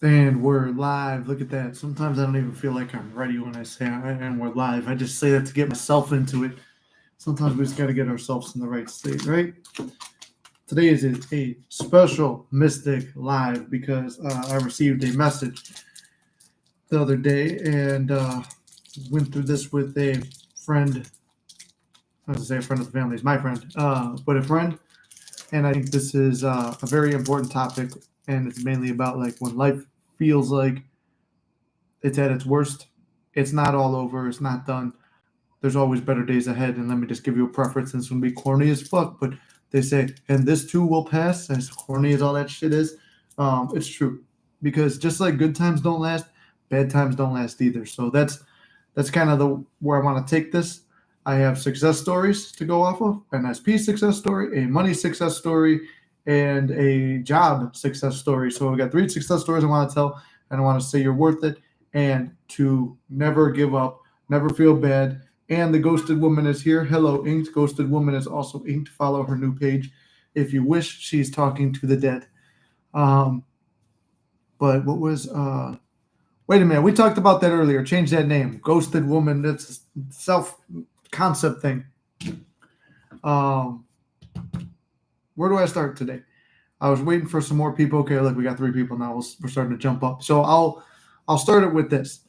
And we're live. Look at that. Sometimes I don't even feel like I'm ready when I say and we're live. I just say that to get myself into it. Sometimes we just got to get ourselves in the right state, right? Today is a special Mystic Live because I received a message the other day and went through this with a friend. I was going to say a friend of the family, is my friend, but a friend. And I think this is a very important topic. And it's mainly about like when life feels like it's at its worst. It's not all over. It's not done. There's always better days ahead. And let me just give you a preference. And it's going to be corny as fuck, but they say, and this too will pass. As corny as all that shit is, it's true. Because just like good times don't last, bad times don't last either. So that's kind of the where I want to take this. I have success stories to go off of, an SP success story, a money success story, and a job success story. So I've got three success stories I want to tell, and I want to say you're worth it, and to never give up, never feel bad. And the ghosted woman is here. Hello, Inked. Ghosted woman is also inked. Follow her new page if you wish. She's talking to the dead. Um, but what was wait a minute. We talked about that earlier. Change that name. Ghosted woman. That's a self concept thing. Um, where do I start today? I was waiting for some more people. Okay, look, we got three people now. We're starting to jump up. So I'll start it with this.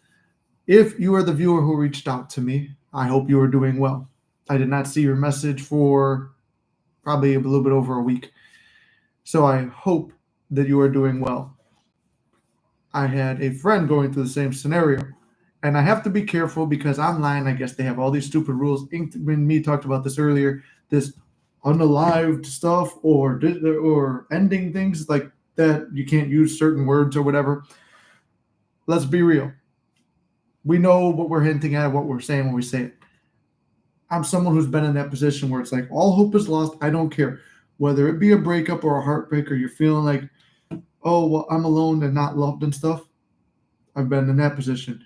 If you are the viewer who reached out to me, I hope you are doing well. I did not see your message for probably a little bit over a week. So I hope that you are doing well. I had a friend going through the same scenario. And I have to be careful because online, I guess they have all these stupid rules. When me talked about this earlier, this unalived stuff or ending things like that. You can't use certain words or whatever. Let's be real. We know what we're hinting at, what we're saying when we say it. I'm someone who's been in that position where it's like all hope is lost. I don't care whether it be a breakup or a heartbreak or you're feeling like, oh, well, I'm alone and not loved and stuff. I've been in that position,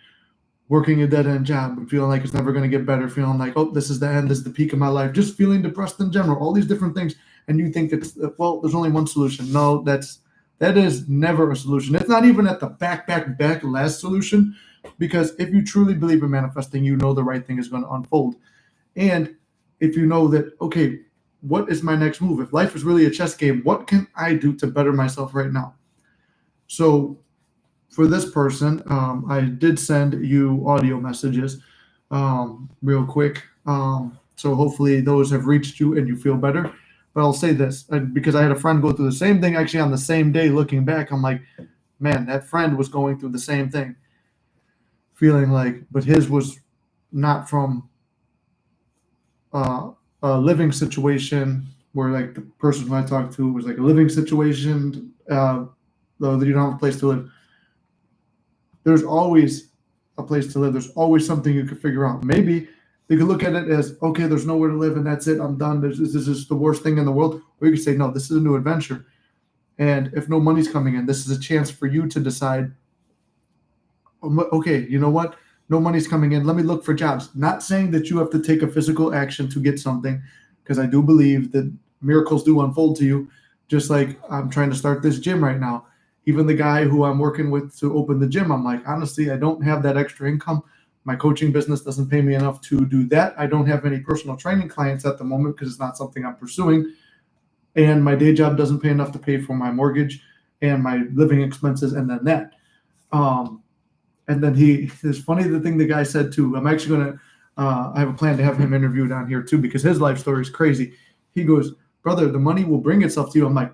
working a dead end job and feeling like it's never going to get better, feeling like, oh, this is the end, this is the peak of my life, just feeling depressed in general, all these different things. And you think it's, well, there's only one solution. No, that is never a solution. It's not even at the back last solution, because if you truly believe in manifesting, you know the right thing is going to unfold. And if you know that, okay, what is my next move? If life is really a chess game, what can I do to better myself right now? So for this person, I did send you audio messages real quick. So hopefully those have reached you and you feel better. But I'll say this, and because I had a friend go through the same thing actually on the same day. Looking back, I'm like, man, that friend was going through the same thing, feeling like, but his was not from uh, a living situation where like the person who I talked to was like a living situation, though that you don't have a place to live. There's always a place to live. There's always something you could figure out. Maybe you could look at it as, okay, there's nowhere to live and that's it. I'm done. This is the worst thing in the world. Or you could say, no, this is a new adventure. And if no money's coming in, this is a chance for you to decide, okay, you know what? No money's coming in. Let me look for jobs. Not saying that you have to take a physical action to get something, because I do believe that miracles do unfold to you. Just like I'm trying to start this gym right now. Even the guy who I'm working with to open the gym, I'm like, honestly, I don't have that extra income. My coaching business doesn't pay me enough to do that. I don't have any personal training clients at the moment because it's not something I'm pursuing. And my day job doesn't pay enough to pay for my mortgage and my living expenses and then that. Um, and then it's funny the thing the guy said too. I'm actually going to, I have a plan to have him interviewed on here too, because his life story is crazy. He goes, brother, the money will bring itself to you. I'm like,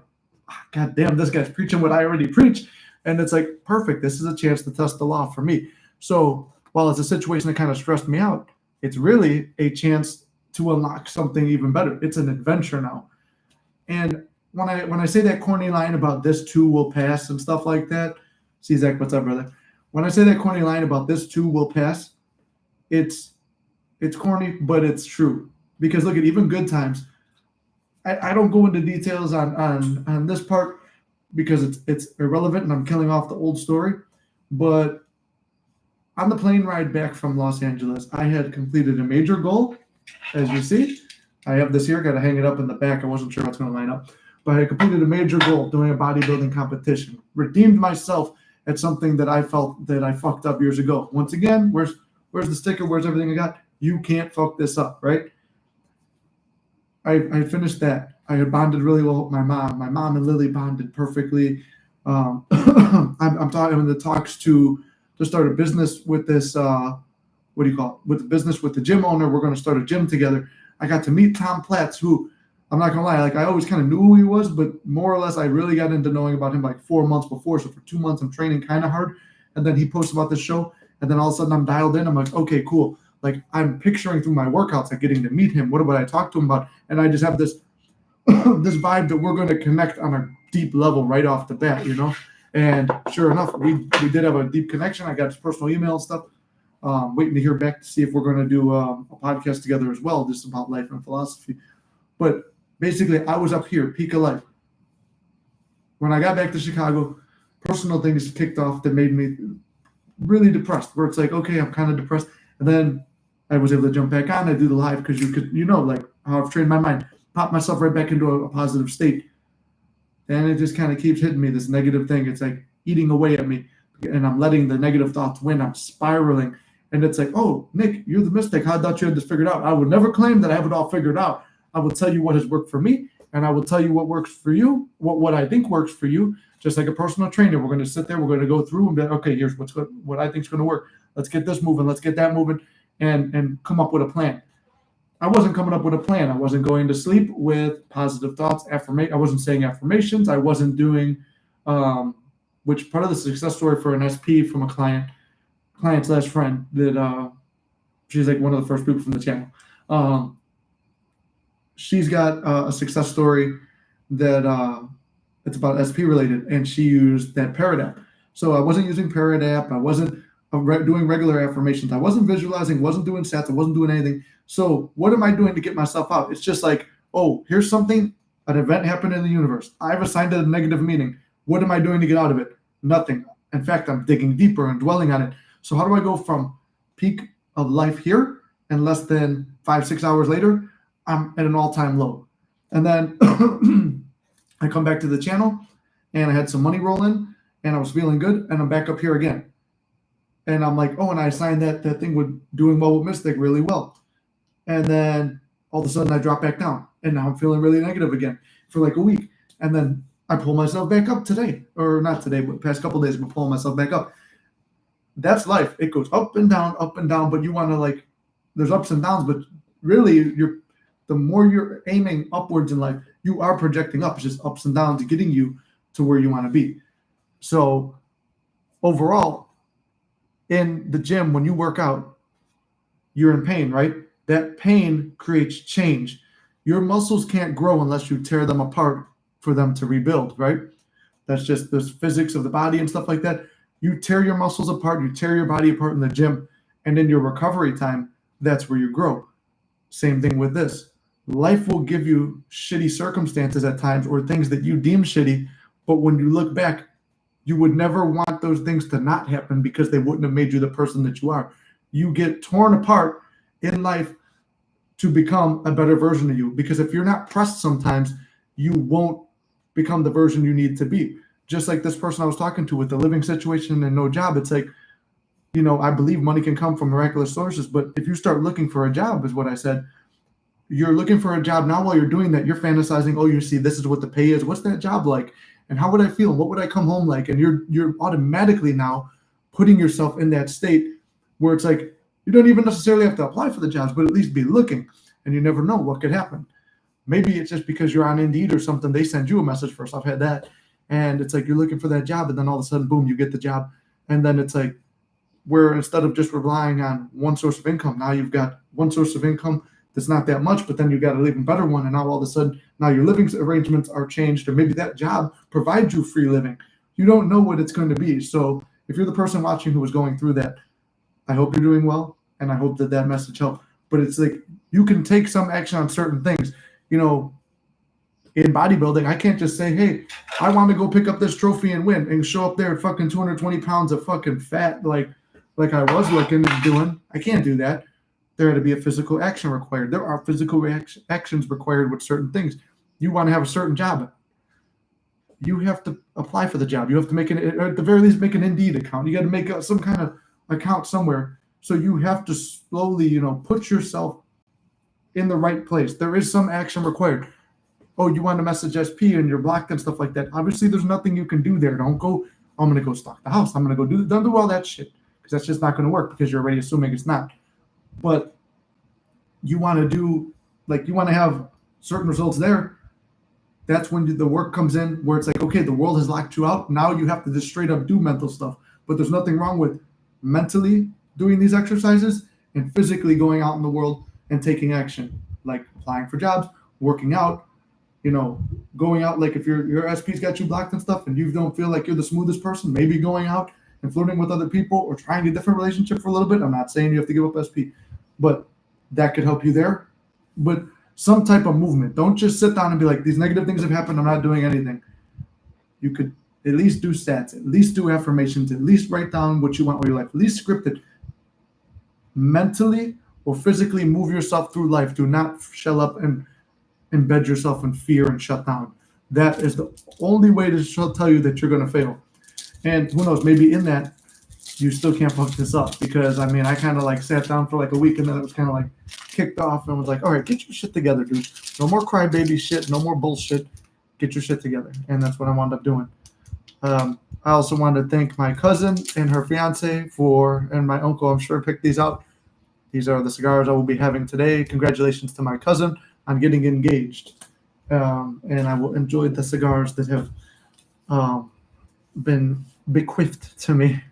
God damn, this guy's preaching what I already preach. And it's like, perfect. This is a chance to test the law for me. So while it's a situation that kind of stressed me out, it's really a chance to unlock something even better. It's an adventure now. And when I say that corny line about this too will pass and stuff like that, see, Zach, what's up, brother? When I say that corny line about this too will pass, it's corny, but it's true. Because look at even good times. I don't go into details on this part because it's irrelevant and I'm killing off the old story. But on the plane ride back from Los Angeles, I had completed a major goal. As you see, I have this here, got to hang it up in the back. I wasn't sure how it's going to line up. But I completed a major goal doing a bodybuilding competition, redeemed myself, at something that I felt that I fucked up years ago. Once again, where's the sticker? Where's everything I got? You can't fuck this up, right? I finished that. I had bonded really well with my mom. My mom and Lily bonded perfectly. I'm talking in the talks to start a business with this. What do you call it? With the business with the gym owner, we're going to start a gym together. I got to meet Tom Platz, who I'm not gonna lie, like I always kind of knew who he was, but more or less I really got into knowing about him like 4 months before. So for 2 months I'm training kind of hard, and then he posts about this show, and then all of a sudden I'm dialed in. I'm like, okay, cool. Like I'm picturing through my workouts, like getting to meet him. What would I talk to him about? And I just have this this vibe that we're going to connect on a deep level right off the bat, you know. And sure enough, we did have a deep connection. I got his personal email and stuff. Waiting to hear back to see if we're going to do a podcast together as well, just about life and philosophy. But basically, I was up here, peak of life. When I got back to Chicago, personal things kicked off that made me really depressed, where it's like, okay, I'm kind of depressed. And then I was able to jump back on. I do the live because you know, like how I've trained my mind, pop myself right back into a positive state. And it just kind of keeps hitting me, this negative thing. It's like eating away at me. And I'm letting the negative thoughts win. I'm spiraling. And it's like, oh, Nick, you're the mystic. I thought you had this figured out. I would never claim that I have it all figured out. I will tell you what has worked for me, and I will tell you what works for you, what I think works for you. Just like a personal trainer, we're going to sit there, we're going to go through and be like, okay, here's what I think is going to work. Let's get this moving. Let's get that moving, and come up with a plan. I wasn't coming up with a plan. I wasn't going to sleep with positive thoughts, I wasn't saying affirmations. I wasn't doing, which part of the success story for an SP from a client/friend that she's like one of the first people from the channel. She's got a success story that it's about SP related, and she used that Parrot app. So I wasn't using Parrot app. I wasn't doing regular affirmations. I wasn't visualizing, wasn't doing stats. I wasn't doing anything. So what am I doing to get myself out? It's just like, oh, here's something, an event happened in the universe. I've assigned it a negative meaning. What am I doing to get out of it? Nothing. In fact, I'm digging deeper and dwelling on it. So how do I go from peak of life here and less than 5-6 hours later, I'm at an all-time low? And then I come back to the channel and I had some money roll in and I was feeling good, and I'm back up here again. And I'm like, oh, and I signed that thing with doing well with Mystic really well. And then all of a sudden I drop back down, and now I'm feeling really negative again for like a week. And then I pull myself back up today, or not today, but past couple of days, I'm pulling myself back up. That's life. It goes up and down, but you want to, like, there's ups and downs, but really the more you're aiming upwards in life, you are projecting up. It's just ups and downs getting you to where you want to be. So overall, in the gym, when you work out, you're in pain, right? That pain creates change. Your muscles can't grow unless you tear them apart for them to rebuild, right? That's just the physics of the body and stuff like that. You tear your muscles apart, you tear your body apart in the gym, and in your recovery time, that's where you grow. Same thing with this. Life will give you shitty circumstances at times, or things that you deem shitty, but when you look back, you would never want those things to not happen because they wouldn't have made you the person that you are. You get torn apart in life to become a better version of you, because if you're not pressed sometimes, you won't become the version you need to be. Just like this person I was talking to with the living situation and no job, it's like, you know, I believe money can come from miraculous sources, but if you start looking for a job, is what I said, you're looking for a job now. While you're doing that, you're fantasizing, oh, you see, this is what the pay is. What's that job like? And how would I feel? What would I come home like? And you're automatically now putting yourself in that state where it's like, you don't even necessarily have to apply for the jobs, but at least be looking, and you never know what could happen. Maybe it's just because you're on Indeed or something, they send you a message first. I've had that. And it's like you're looking for that job, and then all of a sudden, boom, you get the job. And then it's like, where instead of just relying on one source of income, now you've got one source of income that's not that much, but then you've got an even better one. And now all of a sudden, now your living arrangements are changed, or maybe that job provides you free living. You don't know what it's going to be. So if you're the person watching who was going through that, I hope you're doing well, and I hope that message helped. But it's like, you can take some action on certain things. You know, in bodybuilding, I can't just say, hey, I want to go pick up this trophy and win, and show up there at fucking 220 pounds of fucking fat like I was looking and doing. I can't do that. There had to be a physical action required. There are physical actions required with certain things. You want to have a certain job. you have to apply for the job. You have to make or at the very least, make an Indeed account. You got to make some kind of account somewhere. So you have to slowly, put yourself in the right place. There is some action required. Oh, you want to message SP and you're blocked and stuff like that. Obviously, there's nothing you can do there. Don't go, I'm going to go stalk the house. I'm going to go don't do all that shit, because that's just not going to work, because you're already assuming it's not. But you want to do, you want to have certain results there. That's when the work comes in, where it's like, okay, the world has locked you out. Now you have to just straight up do mental stuff. But there's nothing wrong with mentally doing these exercises and physically going out in the world and taking action, like applying for jobs, working out, going out. Like if your SP's got you blocked and stuff and you don't feel like you're the smoothest person, maybe going out and flirting with other people or trying a different relationship for a little bit. I'm not saying you have to give up SP, but that could help you there. But some type of movement. Don't just sit down and be like, these negative things have happened, I'm not doing anything. You could at least do stats, at least do affirmations, at least write down what you want with your life, at least script it. Mentally or physically move yourself through life. Do not shell up and embed yourself in fear and shut down. That is the only way to tell you that you're going to fail. And who knows, maybe in that, you still can't fuck this up, because I kind of sat down for a week, and then it was kind of kicked off and was like, all right, get your shit together, dude. No more crybaby shit, no more bullshit. Get your shit together. And that's what I wound up doing. I also wanted to thank my cousin and her fiance and my uncle. I'm sure picked these out. These are the cigars I will be having today. Congratulations to my cousin on getting engaged. And I will enjoy the cigars that have been bequeathed to me.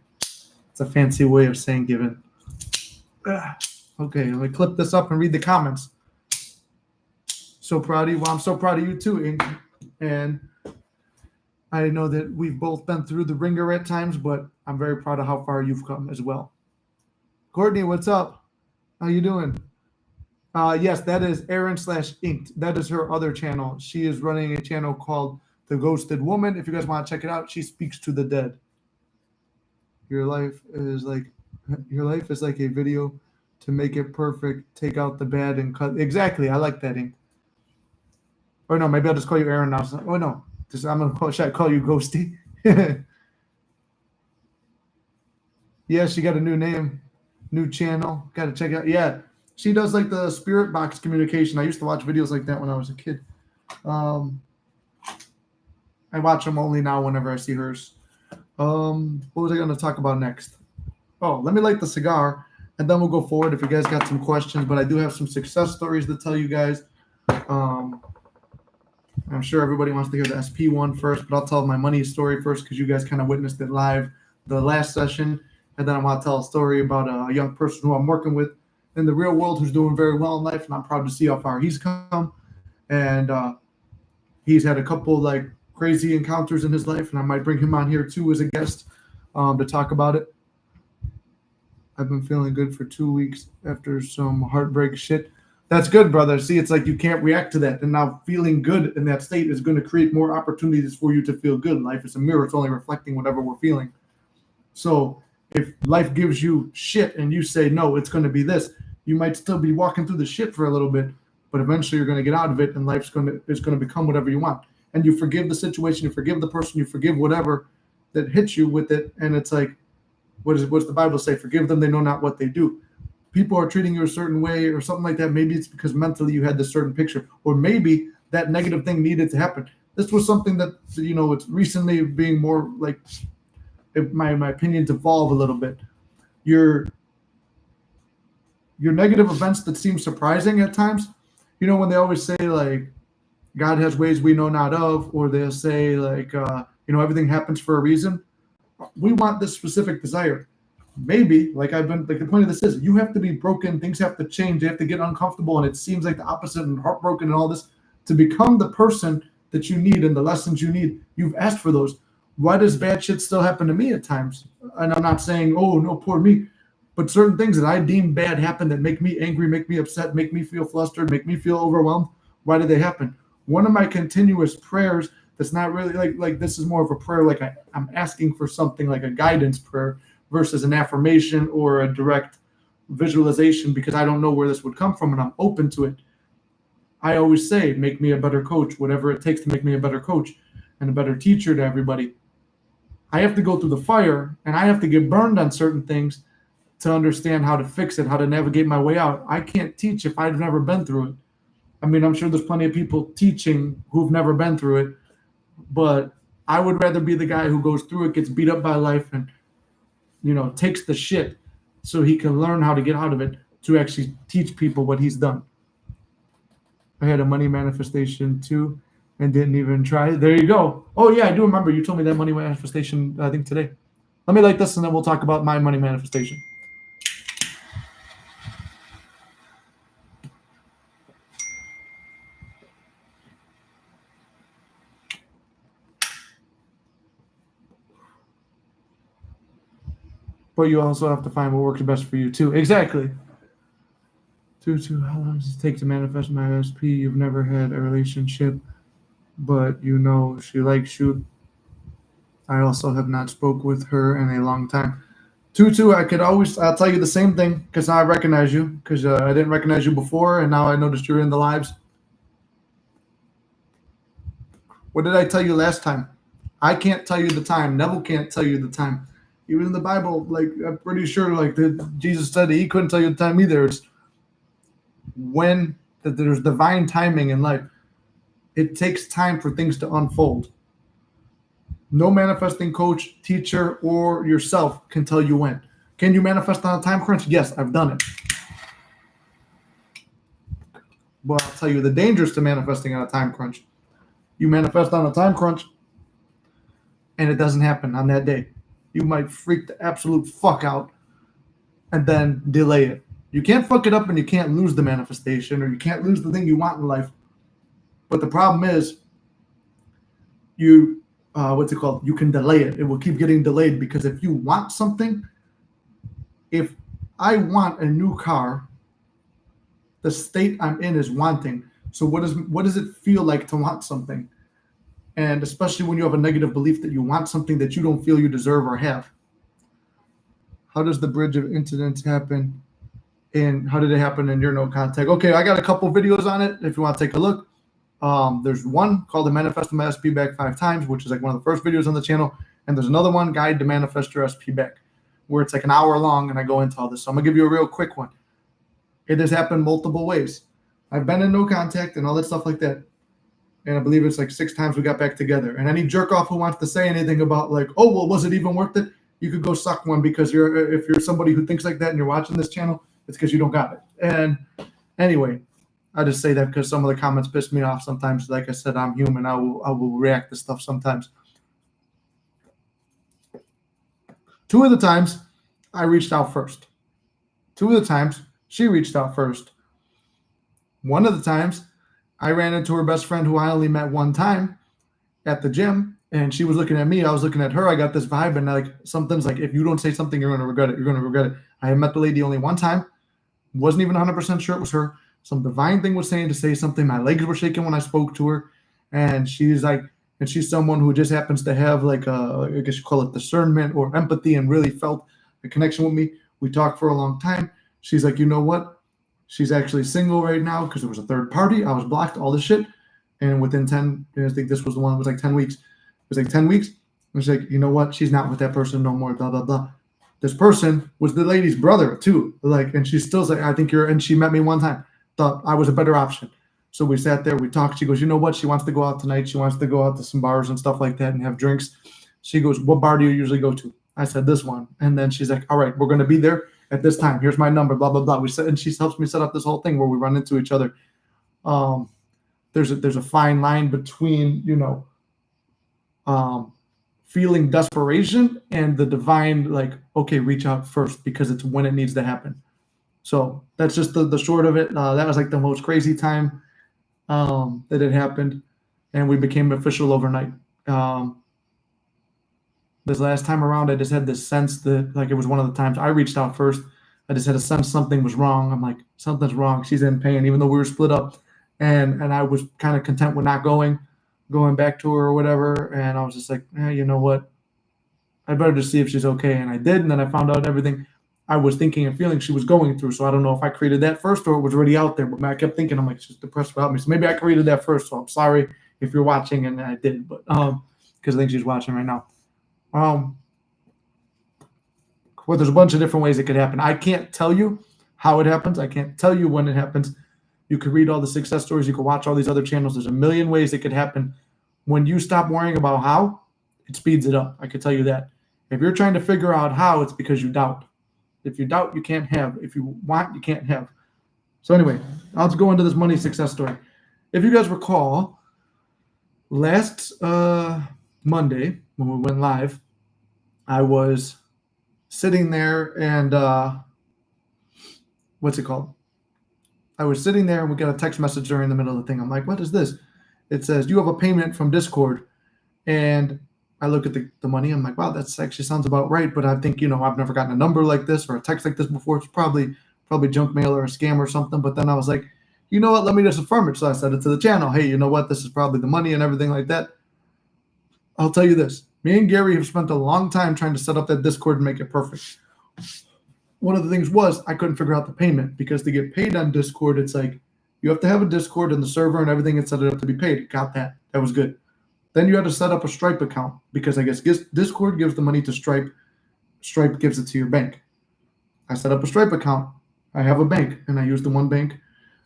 It's a fancy way of saying given. Okay, let me clip this up and read the comments. So proud of you. Well, I'm so proud of you too, Ink. And I know that we've both been through the ringer at times, but I'm very proud of how far you've come as well. Courtney, what's up? How you doing? Yes, that is Erin/Inked. That is her other channel. She is running a channel called The Ghosted Woman. If you guys want to check it out, she speaks to the dead. Your life is like a video. To make it perfect, take out the bad and cut. Exactly. I like that, Ink. Or no, maybe I'll just call you Aaron now. Oh no, should I call you Ghosty? Yeah, she got a new name, new channel. Got to check it out. Yeah, she does the spirit box communication. I used to watch videos like that when I was a kid. I watch them only now whenever I see hers. What was I going to talk about next? Oh, let me light the cigar, and then we'll go forward if you guys got some questions. But I do have some success stories to tell you guys. I'm sure everybody wants to hear the SP one first, but I'll tell my money story first, because you guys kind of witnessed it live the last session. And then I want to tell a story about a young person who I'm working with in the real world who's doing very well in life, and I'm proud to see how far he's come. And he's had a couple crazy encounters in his life, and I might bring him on here too as a guest to talk about it. I've been feeling good for 2 weeks after some heartbreak shit. That's good, brother. See, it's you can't react to that. And now feeling good in that state is going to create more opportunities for you to feel good. Life is a mirror. It's only reflecting whatever we're feeling. So if life gives you shit and you say, no, it's going to be this, you might still be walking through the shit for a little bit, but eventually you're going to get out of it, and life's going to become whatever you want. And you forgive the situation, you forgive the person, you forgive whatever that hits you with it. And it's what's the Bible say? Forgive them, they know not what they do. People are treating you a certain way or something like that. Maybe it's because mentally you had this certain picture, or maybe that negative thing needed to happen. This was something that, it's recently being more my opinions evolve a little bit. Your negative events that seem surprising at times, when they always say God has ways we know not of, or they'll say everything happens for a reason. We want this specific desire. Maybe, the point of this is, you have to be broken, things have to change, they have to get uncomfortable, and it seems like the opposite, and heartbroken and all this, to become the person that you need and the lessons you need. You've asked for those. Why does bad shit still happen to me at times? And I'm not saying, oh, no, poor me, but certain things that I deem bad happen that make me angry, make me upset, make me feel flustered, make me feel overwhelmed. Why did they happen? One of my continuous prayers that's not really this is more of a prayer, I'm asking for something, like a guidance prayer, versus an affirmation or a direct visualization, because I don't know where this would come from and I'm open to it. I always say, make me a better coach, whatever it takes to make me a better coach. and a better teacher to everybody. I have to go through the fire, and I have to get burned on certain things to understand how to fix it, how to navigate my way out. I can't teach if I've never been through it. I mean, I'm sure there's plenty of people teaching who've never been through it, but I would rather be the guy who goes through it, gets beat up by life, and takes the shit so he can learn how to get out of it to actually teach people what he's done. I had a money manifestation too and didn't even try. There you go. Oh yeah, I do remember you told me that money manifestation, I think today. Let me light this and then we'll talk about my money manifestation. But you also have to find what works best for you too. Exactly. How long does it take to manifest my SP? You've never had a relationship, but she likes you. I also have not spoke with her in a long time. I'll tell you the same thing because now I recognize you because I didn't recognize you before and now I noticed you're in the lives. What did I tell you last time? I can't tell you the time. Neville can't tell you the time. Even in the Bible, I'm pretty sure Jesus said that he couldn't tell you the time either. It's when that there's divine timing in life. It takes time for things to unfold. No manifesting coach, teacher, or yourself can tell you when. Can you manifest on a time crunch? Yes, I've done it. But I'll tell you the dangers to manifesting on a time crunch. You manifest on a time crunch, and it doesn't happen on that day. You might freak the absolute fuck out and then delay it. You can't fuck it up and you can't lose the manifestation or you can't lose the thing you want in life. But the problem is you can delay it. It will keep getting delayed because if you want something, if I want a new car, the state I'm in is wanting. So what does it feel like to want something? And especially when you have a negative belief that you want something that you don't feel you deserve or have. How does the bridge of incidents happen? And how did it happen in your no contact? Okay, I got a couple videos on it if you want to take a look. There's one called the Manifest My SP Back 5 Times, which is one of the first videos on the channel. And there's another one, Guide to Manifest Your SP Back, where it's an hour long and I go into all this. So I'm going to give you a real quick one. It has happened multiple ways. I've been in no contact and all that stuff like that. And I believe it's 6 times we got back together. And any jerk off who wants to say anything about was it even worth it? You could go suck one because if you're somebody who thinks like that and you're watching this channel, it's because you don't got it. And anyway, I just say that because some of the comments piss me off sometimes. Like I said, I'm human. I will react to stuff sometimes. 2 of the times I reached out first. 2 of the times she reached out first. 1 of the times I ran into her best friend who I only met 1 time at the gym, and she was looking at me. I was looking at her. I got this vibe, and something's if you don't say something, you're going to regret it. You're going to regret it. I had met the lady only 1 time. Wasn't even 100% sure it was her. Some divine thing was saying to say something. My legs were shaking when I spoke to her, and she's someone who just happens to have I guess you call it discernment or empathy, and really felt a connection with me. We talked for a long time. She's like, you know what? She's actually single right now because there was a third party. I was blocked, all this shit. And within 10, I think this was the one, it was 10 weeks. It was 10 weeks. And she's like, you know what? She's not with that person no more, blah, blah, blah. This person was the lady's brother too. And she's still I think and she met me 1 time. Thought I was a better option. So we sat there, we talked. She goes, you know what? She wants to go out tonight. She wants to go out to some bars and stuff like that and have drinks. She goes, what bar do you usually go to? I said, this one. And then she's like, all right, we're going to be there at this time. Here's my number, blah, blah, blah. And she helps me set up this whole thing where we run into each other. There's a fine line between, feeling desperation and the divine, okay, reach out first because it's when it needs to happen. So that's just the short of it. That was the most crazy time that it happened. And we became official overnight. This last time around, I just had this sense that it was one of the times I reached out first. I just had a sense something was wrong. I'm like, something's wrong. She's in pain, even though we were split up. And I was kind of content with not going back to her or whatever. And I was just like, you know what? I better just see if she's okay. And I did. And then I found out everything I was thinking and feeling she was going through. So I don't know if I created that first or it was already out there. But I kept thinking, I'm like, she's depressed without me. So maybe I created that first. So I'm sorry if you're watching and I did. But because I think she's watching right now. Well, there's a bunch of different ways it could happen. I can't tell you how it happens. I can't tell you when it happens. You could read all the success stories. You could watch all these other channels. There's a million ways it could happen. When you stop worrying about how, it speeds it up. I can tell you that. If you're trying to figure out how, it's because you doubt. If you doubt, you can't have. If you want, you can't have. So anyway, I'll just go into this money success story. If you guys recall, last Monday when we went live, I was sitting there and what's it called? I was sitting there and we got a text message during the middle of the thing. I'm like, what is this? It says, you have a payment from Discord. And I look at the money. I'm like, wow, that actually sounds about right. But I think, I've never gotten a number like this or a text like this before. It's probably junk mail or a scam or something. But then I was like, you know what? Let me just affirm it. So I said it to the channel. Hey, you know what? This is probably the money and everything like that. I'll tell you this. Me and Gary have spent a long time trying to set up that Discord and make it perfect. One of the things was I couldn't figure out the payment because to get paid on Discord, it's like you have to have a Discord and the server and everything and set it up to be paid. Got that. That was good. Then you had to set up a Stripe account because I guess Discord gives the money to Stripe. Stripe gives it to your bank. I set up a Stripe account. I have a bank and I use the one bank.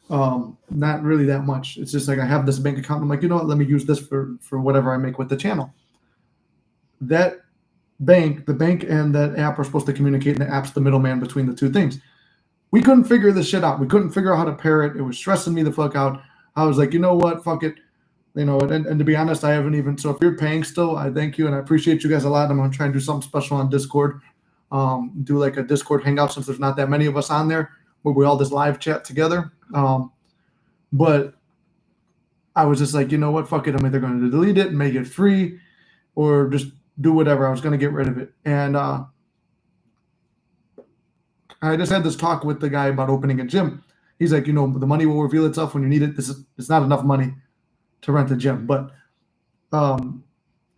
Not really that much. It's just like I have this bank account. I'm like, you know what? Let me use this for whatever I make with the channel. That bank, the bank and that app are supposed to communicate, and the app's the middleman between the two things. We couldn't figure this shit out. We couldn't figure out how to pair it. It was stressing me the fuck out. I was like, you know what? Fuck it. And to be honest, I haven't even. So if you're paying still, I thank you and I appreciate you guys a lot. I'm gonna try and do something special on Discord. Do like a Discord hangout since there's not that many of us on there where we all just live chat together. But I was just like, you know what? Fuck it. I'm either going to delete it and make it free, or just do whatever. I was going to get rid of it. And I just had this talk with the guy about opening a gym. He's like, the money will reveal itself when you need it. It's not enough money to rent a gym, but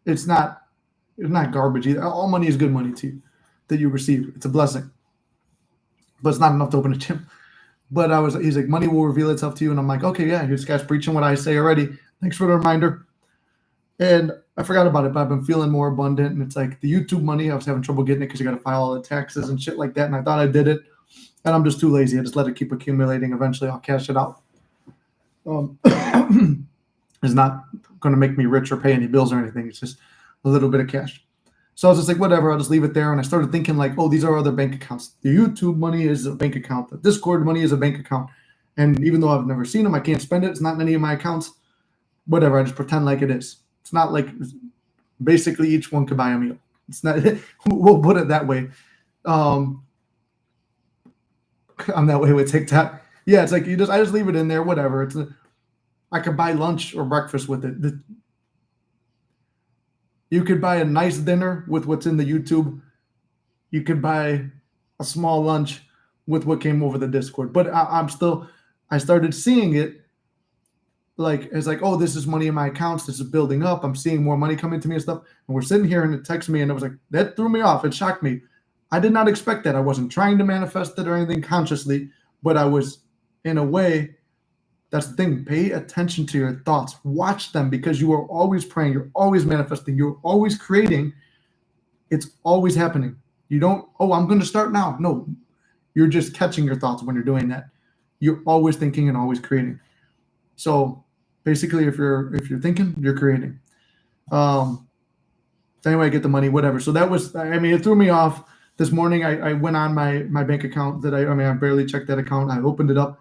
it's not garbage either. All money is good money to you that you receive. It's a blessing, but it's not enough to open a gym. But he's like, money will reveal itself to you. And I'm like, okay, yeah, this guy's preaching what I say already. Thanks for the reminder. And I forgot about it, but I've been feeling more abundant. And it's like the YouTube money, I was having trouble getting it because you got to file all the taxes and shit like that. And I thought I did it. And I'm just too lazy. I just let it keep accumulating. Eventually, I'll cash it out. It's not going to make me rich or pay any bills or anything. It's just a little bit of cash. So I was just like, whatever, I'll just leave it there. And I started thinking like, oh, these are other bank accounts. The YouTube money is a bank account. The Discord money is a bank account. And even though I've never seen them, I can't spend it. It's not in any of my accounts. Whatever, I just pretend like it is. It's not like basically each one could buy a meal. It's not, we'll put it that way. I'm that way with TikTok. Yeah, it's like I just leave it in there, whatever. I could buy lunch or breakfast with it. You could buy a nice dinner with what's in the YouTube. You could buy a small lunch with what came over the Discord. But I started seeing it it's like, oh, this is money in my accounts. This is building up. I'm seeing more money coming to me and stuff. And we're sitting here and it texted me and it was like, that threw me off. It shocked me. I did not expect that. I wasn't trying to manifest it or anything consciously, but I was, in a way, that's the thing. Pay attention to your thoughts. Watch them because you are always praying. You're always manifesting. You're always creating. It's always happening. You don't, oh, I'm going to start now. No, you're just catching your thoughts when you're doing that. You're always thinking and always creating. So basically, if you're thinking, you're creating. Anyway, I get the money, whatever. So that was, it threw me off. This morning, I went on my bank account that I barely checked that account. I opened it up.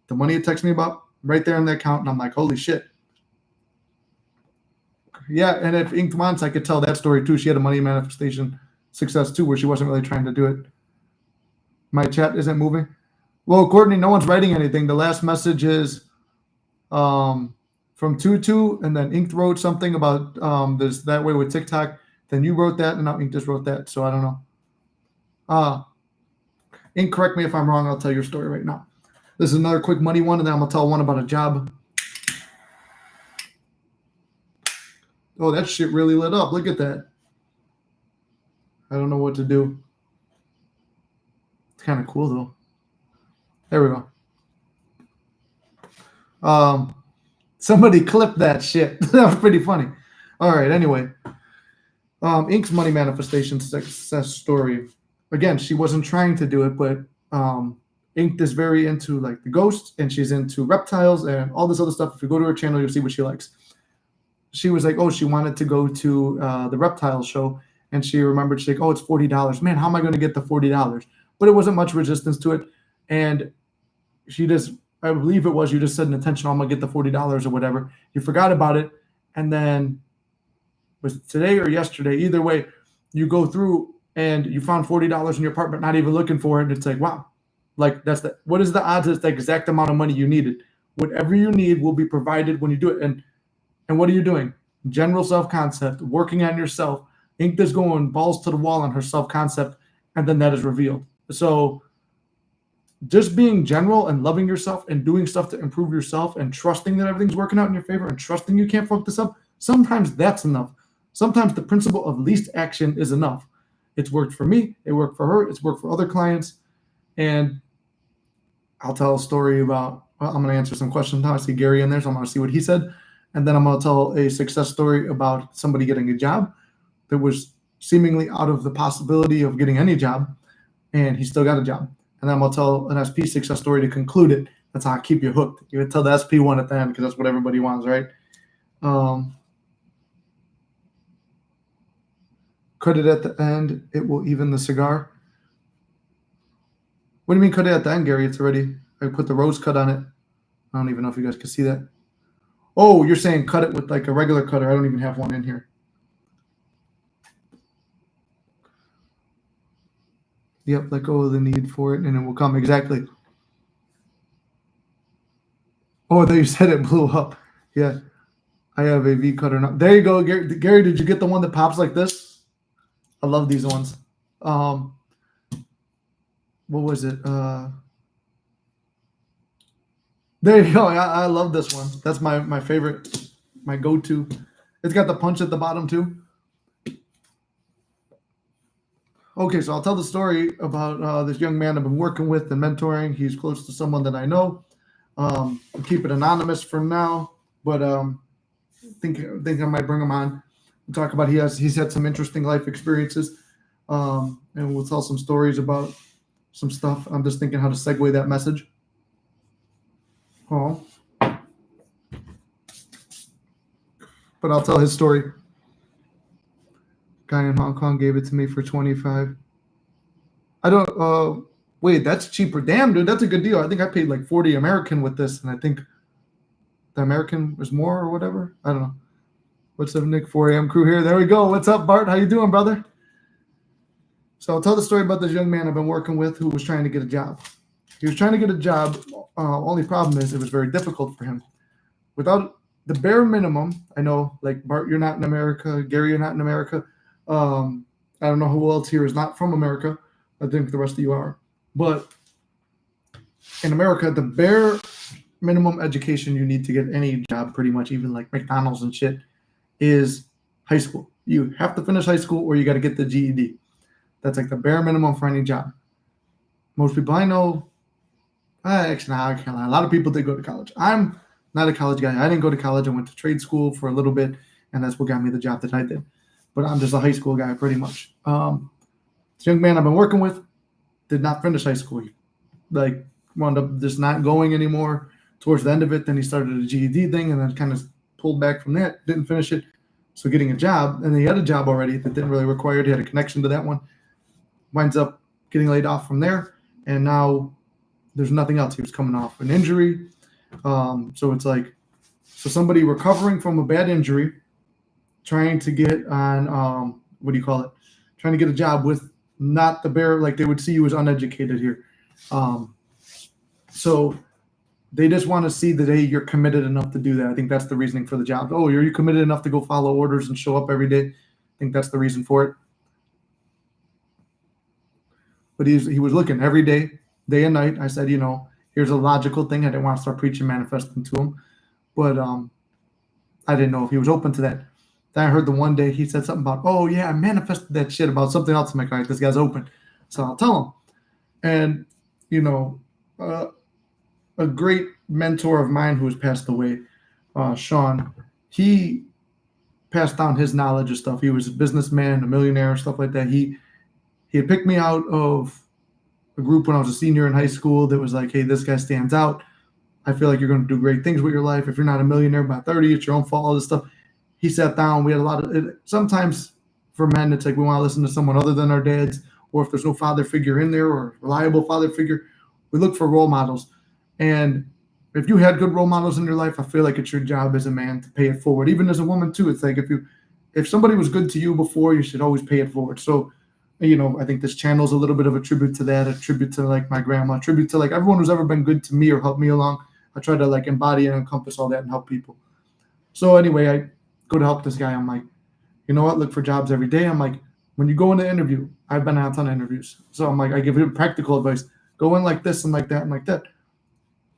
The money it texted me about, right there in the account. And I'm like, holy shit. Yeah, and if Ink wants, I could tell that story too. She had a money manifestation success too, where she wasn't really trying to do it. My chat isn't moving. Well, Courtney, no one's writing anything. The last message is from Tutu, and then Ink wrote something about there's that way with TikTok. Then you wrote that, and now Ink just wrote that. So I don't know. Ink, correct me if I'm wrong. I'll tell your story right now. This is another quick money one, and then I'm going to tell one about a job. Oh, that shit really lit up. Look at that. I don't know what to do. It's kind of cool, though. There we go. Somebody clipped that shit. That was pretty funny. All right, anyway. Ink's money manifestation success story. Again, she wasn't trying to do it, but Ink is very into like the ghosts, and she's into reptiles and all this other stuff. If you go to her channel, you'll see what she likes. She was like, oh, she wanted to go to the reptile show, and she remembered, she's like, oh, it's $40. Man, how am I going to get the $40? But it wasn't much resistance to it, and she just, I believe it was, you just set an intention, I'm going to get the $40 or whatever. You forgot about it, and then was it today or yesterday? Either way, you go through and you found $40 in your apartment, not even looking for it, and it's like, wow, like that's the, what is the odds it's the exact amount of money you needed? Whatever you need will be provided when you do it. And what are you doing? General self-concept, working on yourself. Ink is going balls to the wall on her self-concept, and then that is revealed. So just being general and loving yourself and doing stuff to improve yourself and trusting that everything's working out in your favor and trusting you can't fuck this up, sometimes that's enough. Sometimes the principle of least action is enough. It's worked for me. It worked for her. It's worked for other clients. And I'll tell a story about, well, I'm going to answer some questions now. I see Gary in there, so I'm going to see what he said. And then I'm going to tell a success story about somebody getting a job that was seemingly out of the possibility of getting any job, and he still got a job. And then I'm going to tell an SP success story to conclude it. That's how I keep you hooked. You would tell the SP one at the end because that's what everybody wants, right? Cut it at the end. It will even the cigar. What do you mean cut it at the end, Gary? It's already, I put the rose cut on it. I don't even know if you guys can see that. Oh, you're saying cut it with like a regular cutter. I don't even have one in here. Yep, let go of the need for it, and it will come. Exactly. Oh, I thought you said it blew up. Yeah, I have a V cutter now. There you go, Gary. Gary, did you get the one that pops like this? I love these ones. What was it? There you go. I love this one. That's my favorite, my go-to. It's got the punch at the bottom too. Okay, so I'll tell the story about this young man I've been working with and mentoring. He's close to someone that I know. I'll keep it anonymous for now, but think I might bring him on and talk about he's had some interesting life experiences, and we'll tell some stories about some stuff. I'm just thinking how to segue that message. Oh, but I'll tell his story. Guy in Hong Kong gave it to me for 25. I don't. Wait, that's cheaper. Damn, dude, that's a good deal. I think I paid like 40 American with this, and I think the American was more or whatever. I don't know. What's up, Nick? 4 a.m. crew here. There we go. What's up, Bart? How you doing, brother? So I'll tell the story about this young man I've been working with who was trying to get a job. He was trying to get a job. Only problem is it was very difficult for him. Without the bare minimum, I know, like Bart, you're not in America. Gary, you're not in America. I don't know who else here is not from America. I think the rest of you are. But in America, the bare minimum education you need to get any job, pretty much, even like McDonald's and shit, is high school. You have to finish high school or you got to get the GED. That's like the bare minimum for any job. Most people I know, actually, I can't lie. A lot of people did go to college. I'm not a college guy. I didn't go to college. I went to trade school for a little bit, and that's what got me the job that I did. But I'm just a high school guy, pretty much. This young man I've been working with did not finish high school. He, like, wound up just not going anymore. Towards the end of it, then he started a GED thing, and then kind of pulled back from that. Didn't finish it. So getting a job, and he had a job already that didn't really require it. He had a connection to that one. Winds up getting laid off from there, and now there's nothing else. He was coming off an injury. So it's like, so somebody recovering from a bad injury, trying to get on, what do you call it? Trying to get a job with not the bare, like they would see you as uneducated here. So they just want to see that, hey, you're committed enough to do that. I think that's the reasoning for the job. Oh, are you committed enough to go follow orders and show up every day? I think that's the reason for it. But he was looking every day, day and night. I said, here's a logical thing. I didn't want to start preaching, manifesting to him. But I didn't know if he was open to that. Then I heard the one day he said something about, oh, yeah, I manifested that shit about something else. I'm like, all right, this guy's open. So I'll tell him. And, a great mentor of mine who's passed away, Sean, he passed down his knowledge of stuff. He was a businessman, a millionaire, stuff like that. He had picked me out of a group when I was a senior in high school that was like, hey, this guy stands out. I feel like you're going to do great things with your life. If you're not a millionaire by 30, it's your own fault, all this stuff. He sat down. We had a lot of, sometimes for men, it's like we want to listen to someone other than our dads, or if there's no father figure in there or reliable father figure, we look for role models. And if you had good role models in your life, I feel like it's your job as a man to pay it forward. Even as a woman too, it's like if somebody was good to you before, you should always pay it forward. So, I think this channel is a little bit of a tribute to that, a tribute to like my grandma, a tribute to like everyone who's ever been good to me or helped me along. I try to like embody and encompass all that and help people. So anyway, I go to help this guy. I'm like, you know what? Look for jobs every day. I'm like, when you go into interview, I've been on a ton of interviews. So I'm like, I give you practical advice. Go in like this and like that and like that.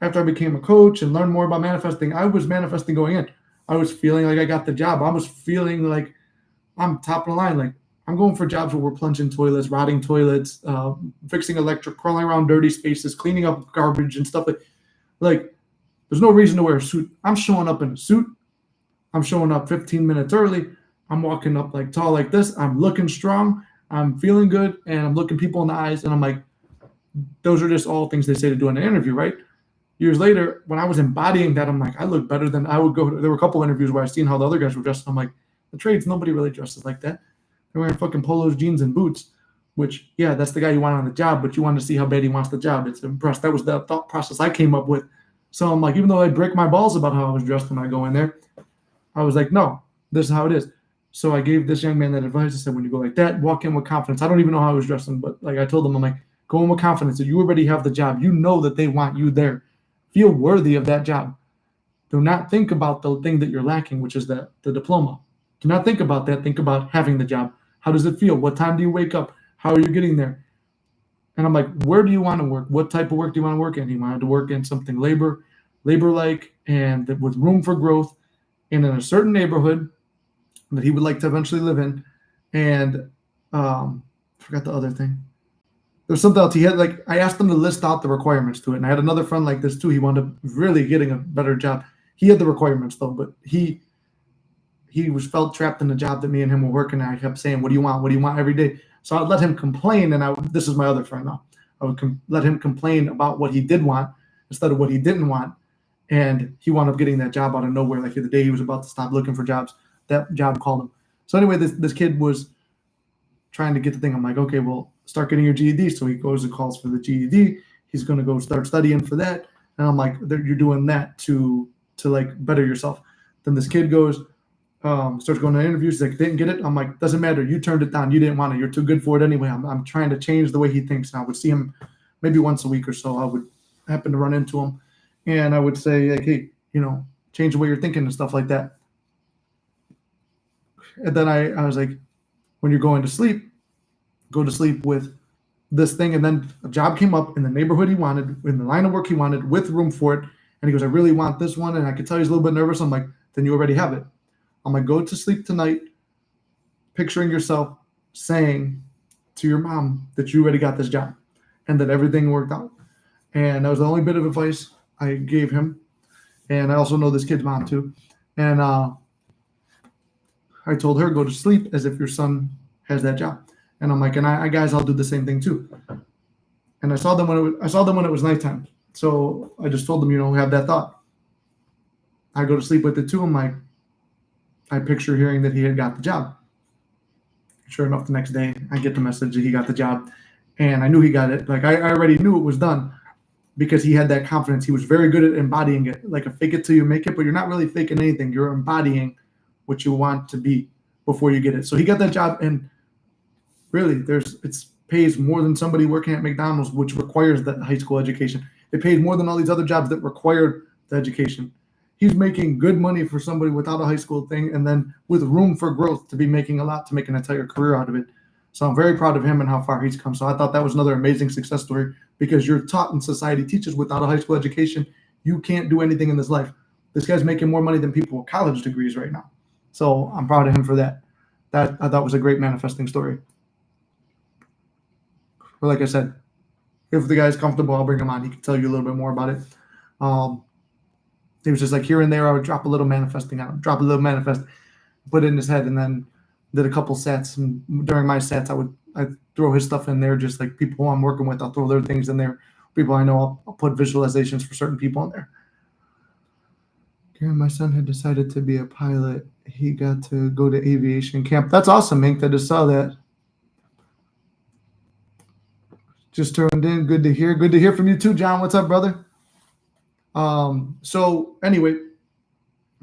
After I became a coach and learned more about manifesting, I was manifesting going in. I was feeling like I got the job. I was feeling like I'm top of the line. Like I'm going for jobs where we're plunging toilets, rotting toilets, fixing electric, crawling around dirty spaces, cleaning up garbage and stuff like there's no reason to wear a suit. I'm showing up in a suit. I'm showing up 15 minutes early. I'm walking up like tall like this. I'm looking strong. I'm feeling good. And I'm looking people in the eyes. And I'm like, those are just all things they say to do in an interview, right? Years later, when I was embodying that, I'm like, I look better than I would go. There were a couple interviews where I seen how the other guys were dressed. I'm like, the trades, nobody really dresses like that. They're wearing fucking polos, jeans, and boots, which, yeah, that's the guy you want on the job, but you want to see how bad he wants the job. It's impressed. That was the thought process I came up with. So I'm like, even though I break my balls about how I was dressed when I go in there, I was like, no, this is how it is. So I gave this young man that advice. I said, when you go like that, walk in with confidence. I don't even know how I was dressing, but like I told him, I'm like, go in with confidence that you already have the job. You know that they want you there. Feel worthy of that job. Do not think about the thing that you're lacking, which is the diploma. Do not think about that. Think about having the job. How does it feel? What time do you wake up? How are you getting there? And I'm like, where do you want to work? What type of work do you want to work in? He wanted to work in something labor-like, and with room for growth, and in a certain neighborhood that he would like to eventually live in. And I forgot the other thing. There's something else. He had like I asked him to list out the requirements to it, and I had another friend like this too. He wound up really getting a better job. He had the requirements though, but he was felt trapped in the job that me and him were working at. I kept saying, "What do you want? What do you want?" every day. So I'd let him complain, and this is my other friend now. I would let him complain about what he did want instead of what he didn't want, and he wound up getting that job out of nowhere. Like the day he was about to stop looking for jobs, that job called him. So anyway, this kid was trying to get the thing. I'm like, okay, well, start getting your GED. So he goes and calls for the GED. He's going to go start studying for that. And I'm like, you're doing that to like better yourself. Then this kid goes, starts going to interviews. He's like, didn't get it. I'm like, doesn't matter. You turned it down. You didn't want it. You're too good for it anyway. I'm trying to change the way he thinks. And I would see him maybe once a week or so. I would happen to run into him. And I would say, like, hey, change the way you're thinking and stuff like that. And then I was like, when you're going to sleep, go to sleep with this thing. And then a job came up in the neighborhood he wanted, in the line of work he wanted, with room for it. And he goes, I really want this one. And I could tell he's a little bit nervous. I'm like, then you already have it. I'm like, go to sleep tonight, picturing yourself saying to your mom that you already got this job and that everything worked out. And that was the only bit of advice I gave him. And I also know this kid's mom too. And I told her, go to sleep as if your son has that job. And I'm like, and I guys, I'll do the same thing too. And I saw them when it was nighttime. So I just told them, have that thought. I go to sleep with it too. I'm like, I picture hearing that he had got the job. Sure enough, the next day I get the message that he got the job, and I knew he got it. Like I already knew it was done because he had that confidence. He was very good at embodying it, like a fake it till you make it, but you're not really faking anything. You're embodying what you want to be before you get it. So he got that job, and really, it pays more than somebody working at McDonald's, which requires that high school education. It pays more than all these other jobs that required the education. He's making good money for somebody without a high school thing, and then with room for growth to be making a lot, to make an entire career out of it. So I'm very proud of him and how far he's come. So I thought that was another amazing success story, because you're taught in society teaches without a high school education, you can't do anything in this life. This guy's making more money than people with college degrees right now. So I'm proud of him for that. That I thought was a great manifesting story. But like I said, if the guy's comfortable, I'll bring him on. He can tell you a little bit more about it. He was just like here and there, I would drop a little manifesting on him, drop a little manifest. put it in his head, and then did a couple sets. And during my sets, I throw his stuff in there, just like people who I'm working with. I'll throw their things in there. People I know, I'll put visualizations for certain people in there. Okay, my son had decided to be a pilot. He got to go to aviation camp. That's awesome, Mink. I just saw that. Just turned in. Good to hear. Good to hear from you too, John. What's up, brother? So anyway,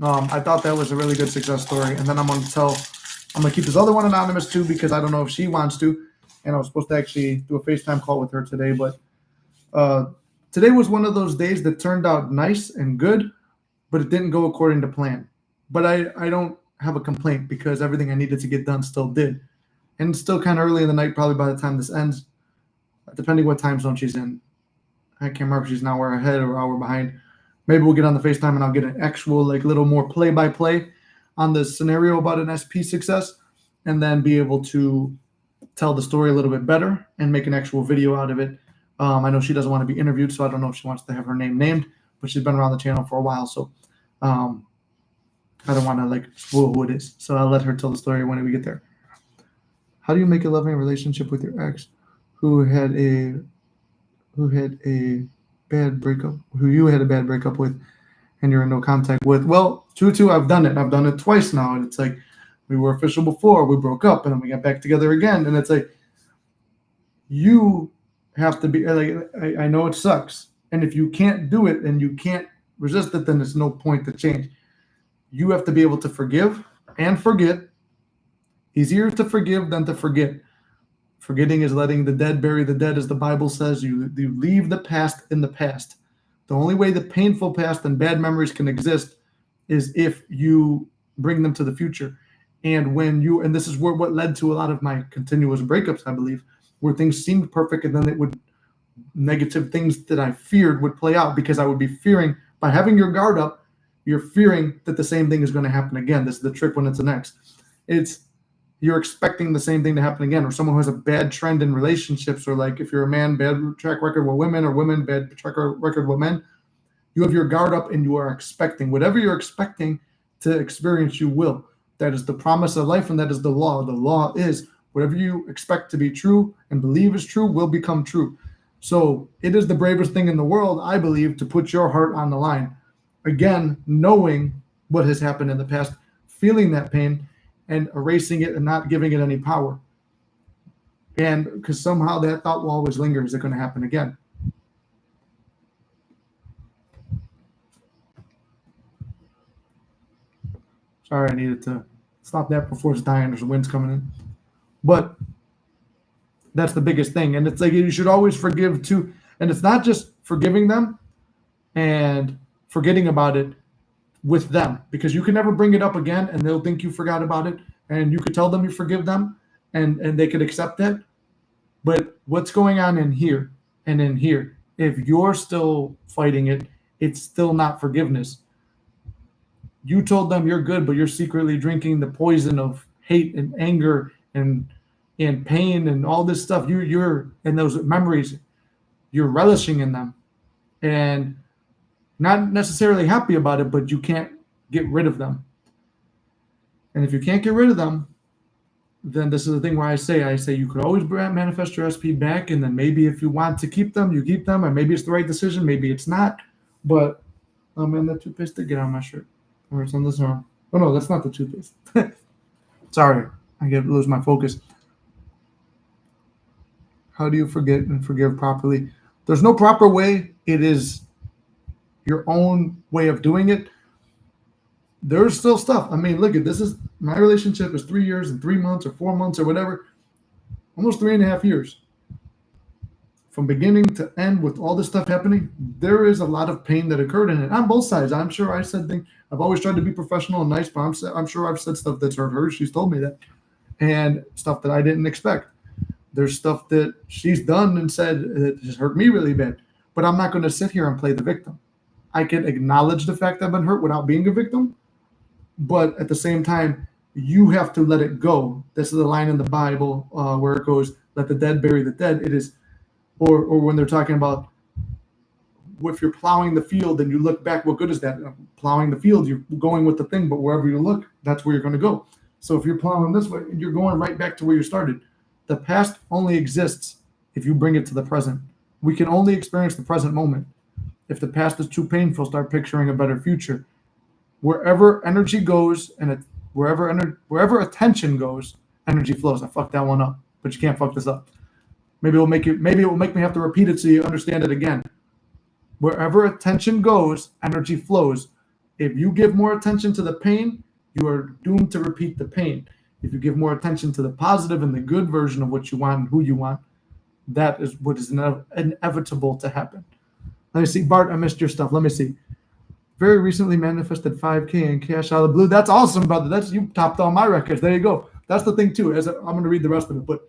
I thought that was a really good success story. And then I'm going to keep this other one anonymous too, because I don't know if she wants to. And I was supposed to actually do a FaceTime call with her today. But today was one of those days that turned out nice and good, but it didn't go according to plan. But I don't have a complaint because everything I needed to get done still did. And it's still kind of early in the night, probably by the time this ends, depending what time zone she's in. I can't remember if she's an hour ahead or an hour behind. Maybe we'll get on the FaceTime and I'll get an actual, like, little more play-by-play on the scenario about an SP success, and then be able to tell the story a little bit better and make an actual video out of it. I know she doesn't want to be interviewed, so I don't know if she wants to have her name named, but she's been around the channel for a while, so I don't want to, like, spoil who it is. So I'll let her tell the story when we get there. How do you make a loving relationship with your ex who you had a bad breakup with, and you're in no contact with? Well, true, I've done it. I've done it twice now, and it's like, we were official before, we broke up, and then we got back together again, and it's like, you have to be like, I know it sucks, and if you can't do it and you can't resist it, then there's no point to change. You have to be able to forgive and forget. Easier to forgive than to forget. Forgetting is letting the dead bury the dead, as the Bible says. You leave the past in the past. The only way the painful past and bad memories can exist is if you bring them to the future. And and this is what led to a lot of my continuous breakups, I believe, where things seemed perfect, and then negative things that I feared would play out, because I would be fearing, by having your guard up, you're fearing that the same thing is going to happen again. This is the trick when it's an ex. You're expecting the same thing to happen again, or someone who has a bad trend in relationships, or like if you're a man, bad track record with women, or women, bad track record with men. You have your guard up and you are expecting. Whatever you're expecting to experience, you will. That is the promise of life, and that is the law. The law is whatever you expect to be true and believe is true will become true. So it is the bravest thing in the world, I believe, to put your heart on the line. Again, knowing what has happened in the past, feeling that pain, and erasing it and not giving it any power. And because somehow that thought will always linger, is it going to happen again? Sorry, I needed to stop that before it's dying. There's winds coming in. But that's the biggest thing. And it's like, you should always forgive too. And it's not just forgiving them and forgetting about it with them, because you can never bring it up again and they'll think you forgot about it, and you could tell them you forgive them and they could accept that. But what's going on in here and in here, if you're still fighting it, it's still not forgiveness. You told them you're good, but you're secretly drinking the poison of hate and anger and pain and all this stuff. You're in those memories, you're relishing in them and not necessarily happy about it, but you can't get rid of them. And if you can't get rid of them, then this is the thing where I say you could always manifest your SP back, and then maybe if you want to keep them, you keep them, and maybe it's the right decision, maybe it's not. But man, that toothpaste did get on my shirt. Or it's on this arm. Oh no, that's not the toothpaste. Sorry, I lose my focus. How do you forget and forgive properly? There's no proper way. It is your own way of doing it. There's still stuff. I mean, look at this. Is my relationship is 3 years and 3 months or 4 months or whatever, almost 3.5 years. From beginning to end, with all this stuff happening, there is a lot of pain that occurred in it on both sides. I'm sure I said things. I've always tried to be professional and nice, but I'm sure I've said stuff that's hurt her. She's told me that, and stuff that I didn't expect. There's stuff that she's done and said that has hurt me really bad. But I'm not going to sit here and play the victim. I can acknowledge the fact I've been hurt without being a victim, but at the same time, you have to let it go. This is the line in the Bible where it goes, "Let the dead bury the dead." It is, or when they're talking about if you're plowing the field and you look back, what good is that? Plowing the field, you're going with the thing, but wherever you look, that's where you're going to go. So if you're plowing this way, you're going right back to where you started. The past only exists if you bring it to the present. We can only experience the present moment. If the past is too painful, start picturing a better future. Wherever energy goes wherever attention goes, energy flows. I fucked that one up, but you can't fuck this up. Maybe it will make me have to repeat it so you understand it again. Wherever attention goes, energy flows. If you give more attention to the pain, you are doomed to repeat the pain. If you give more attention to the positive and the good version of what you want and who you want, that is what is inevitable to happen. Let me see. Bart, I missed your stuff. Let me see. Very recently manifested 5K in cash out of the blue. That's awesome, brother. You topped all my records. There you go. That's the thing, too. I'm going to read the rest of it. But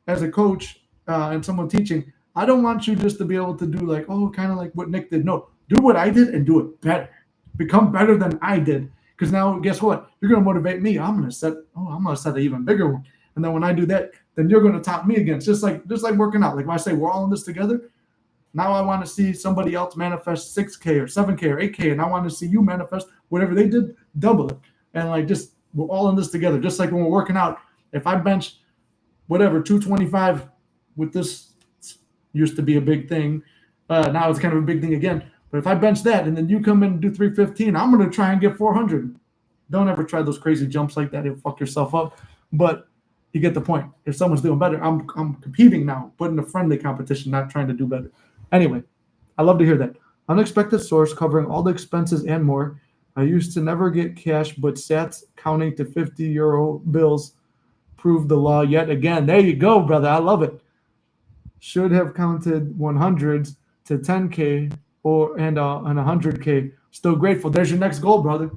as a coach and someone teaching, I don't want you just to be able to do kind of like what Nick did. No, do what I did and do it better. Become better than I did. Because now, guess what? You're going to motivate me. I'm going to set an even bigger one. And then when I do that, then you're going to top me again. It's just like working out. Like when I say we're all in this together, now I want to see somebody else manifest 6K or 7K or 8K, and I want to see you manifest whatever they did, double it. And we're all in this together. Just like when we're working out, if I bench 225 with this, used to be a big thing. Now it's kind of a big thing again. But if I bench that and then you come in and do 315, I'm going to try and get 400. Don't ever try those crazy jumps like that. You'll fuck yourself up. But you get the point. If someone's doing better, I'm competing now, but in a friendly competition, not trying to do better. Anyway, I love to hear that. Unexpected source covering all the expenses and more. I used to never get cash, but sats counting to 50 euro bills proved the law yet again. There you go, brother. I love it. Should have counted 100s to 10K and 100K. Still grateful. There's your next goal, brother.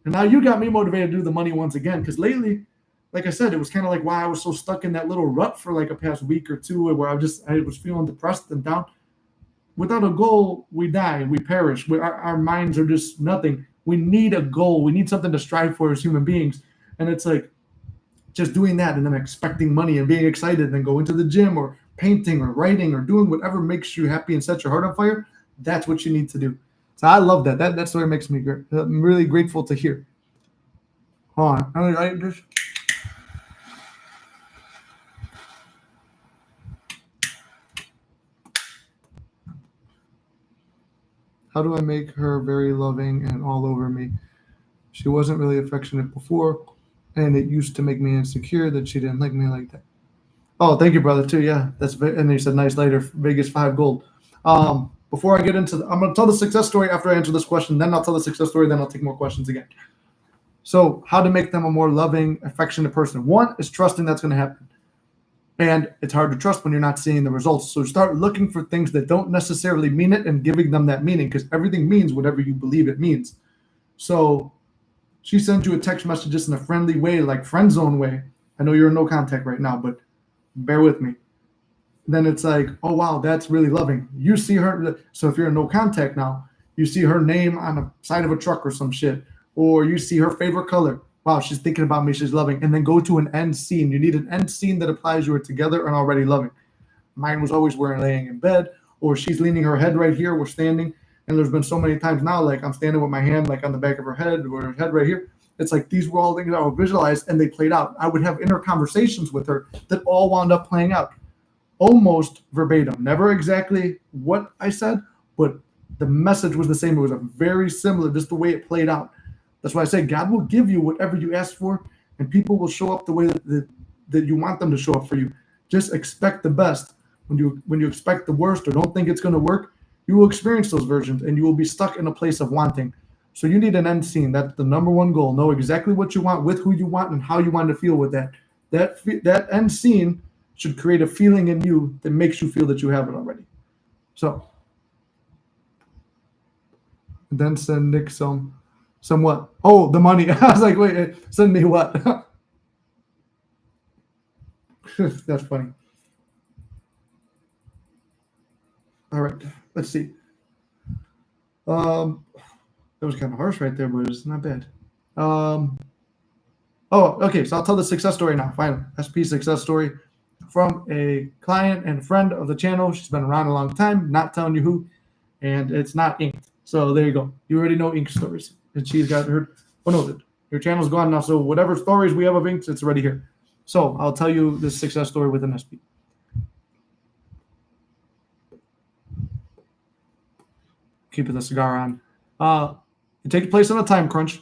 And now you got me motivated to do the money once again, because lately, like I said, it was kind of like why I was so stuck in that little rut for like a past week or two where I was feeling depressed and down. Without a goal, we die, we perish. Our minds are just nothing. We need a goal. We need something to strive for as human beings. And it's like just doing that and then expecting money and being excited and then going to the gym or painting or writing or doing whatever makes you happy and sets your heart on fire. That's what you need to do. So I love that. That's what makes me great. I'm really grateful to hear. Hold on. I just... How do I make her very loving and all over me? She wasn't really affectionate before, and it used to make me insecure that she didn't like me like that. Oh, thank you, brother, too. Yeah, and he said nice later. Vegas 5 gold. Before I get into I'm going to tell the success story after I answer this question. Then I'll tell the success story. Then I'll take more questions again. So how to make them a more loving, affectionate person. One is trusting that's going to happen. And it's hard to trust when you're not seeing the results. So start looking for things that don't necessarily mean it and giving them that meaning, because everything means whatever you believe it means. So she sends you a text message just in a friendly way, like friend zone way. I know you're in no contact right now, but bear with me. Then it's like, oh, wow, that's really loving. You see her. So if you're in no contact now, you see her name on the side of a truck or some shit, or you see her favorite color. Wow, she's thinking about me. She's loving. And then go to an end scene. You need an end scene that applies you are together and already loving. Mine was always laying in bed, or she's leaning her head right here. We're standing. And there's been so many times now, like I'm standing with my hand like on the back of her head or her head right here. It's like these were all things that I would visualize and they played out. I would have inner conversations with her that all wound up playing out almost verbatim. Never exactly what I said, but the message was the same. It was a very similar, just the way it played out. That's why I say God will give you whatever you ask for, and people will show up the way that you want them to show up for you. Just expect the best. When you expect the worst or don't think it's going to work, you will experience those versions, and you will be stuck in a place of wanting. So you need an end scene. That's the number one goal. Know exactly what you want, with who you want, and how you want to feel with that. That end scene should create a feeling in you that makes you feel that you have it already. So then send Nick somewhat. Oh, the money. I was like, wait, send me what? That's funny. All right, let's see. That was kind of harsh right there, but it's not bad. Oh, okay. So I'll tell the success story now. Finally, SP success story from a client and friend of the channel. She's been around a long time. Not telling you who. and it's not inked. So there you go. You already know ink stories. And she's got her. Oh no, your channel's gone now. So whatever stories we have of inks, it's already here. So I'll tell you this success story with an SP. Keeping the cigar on. It takes place on a time crunch.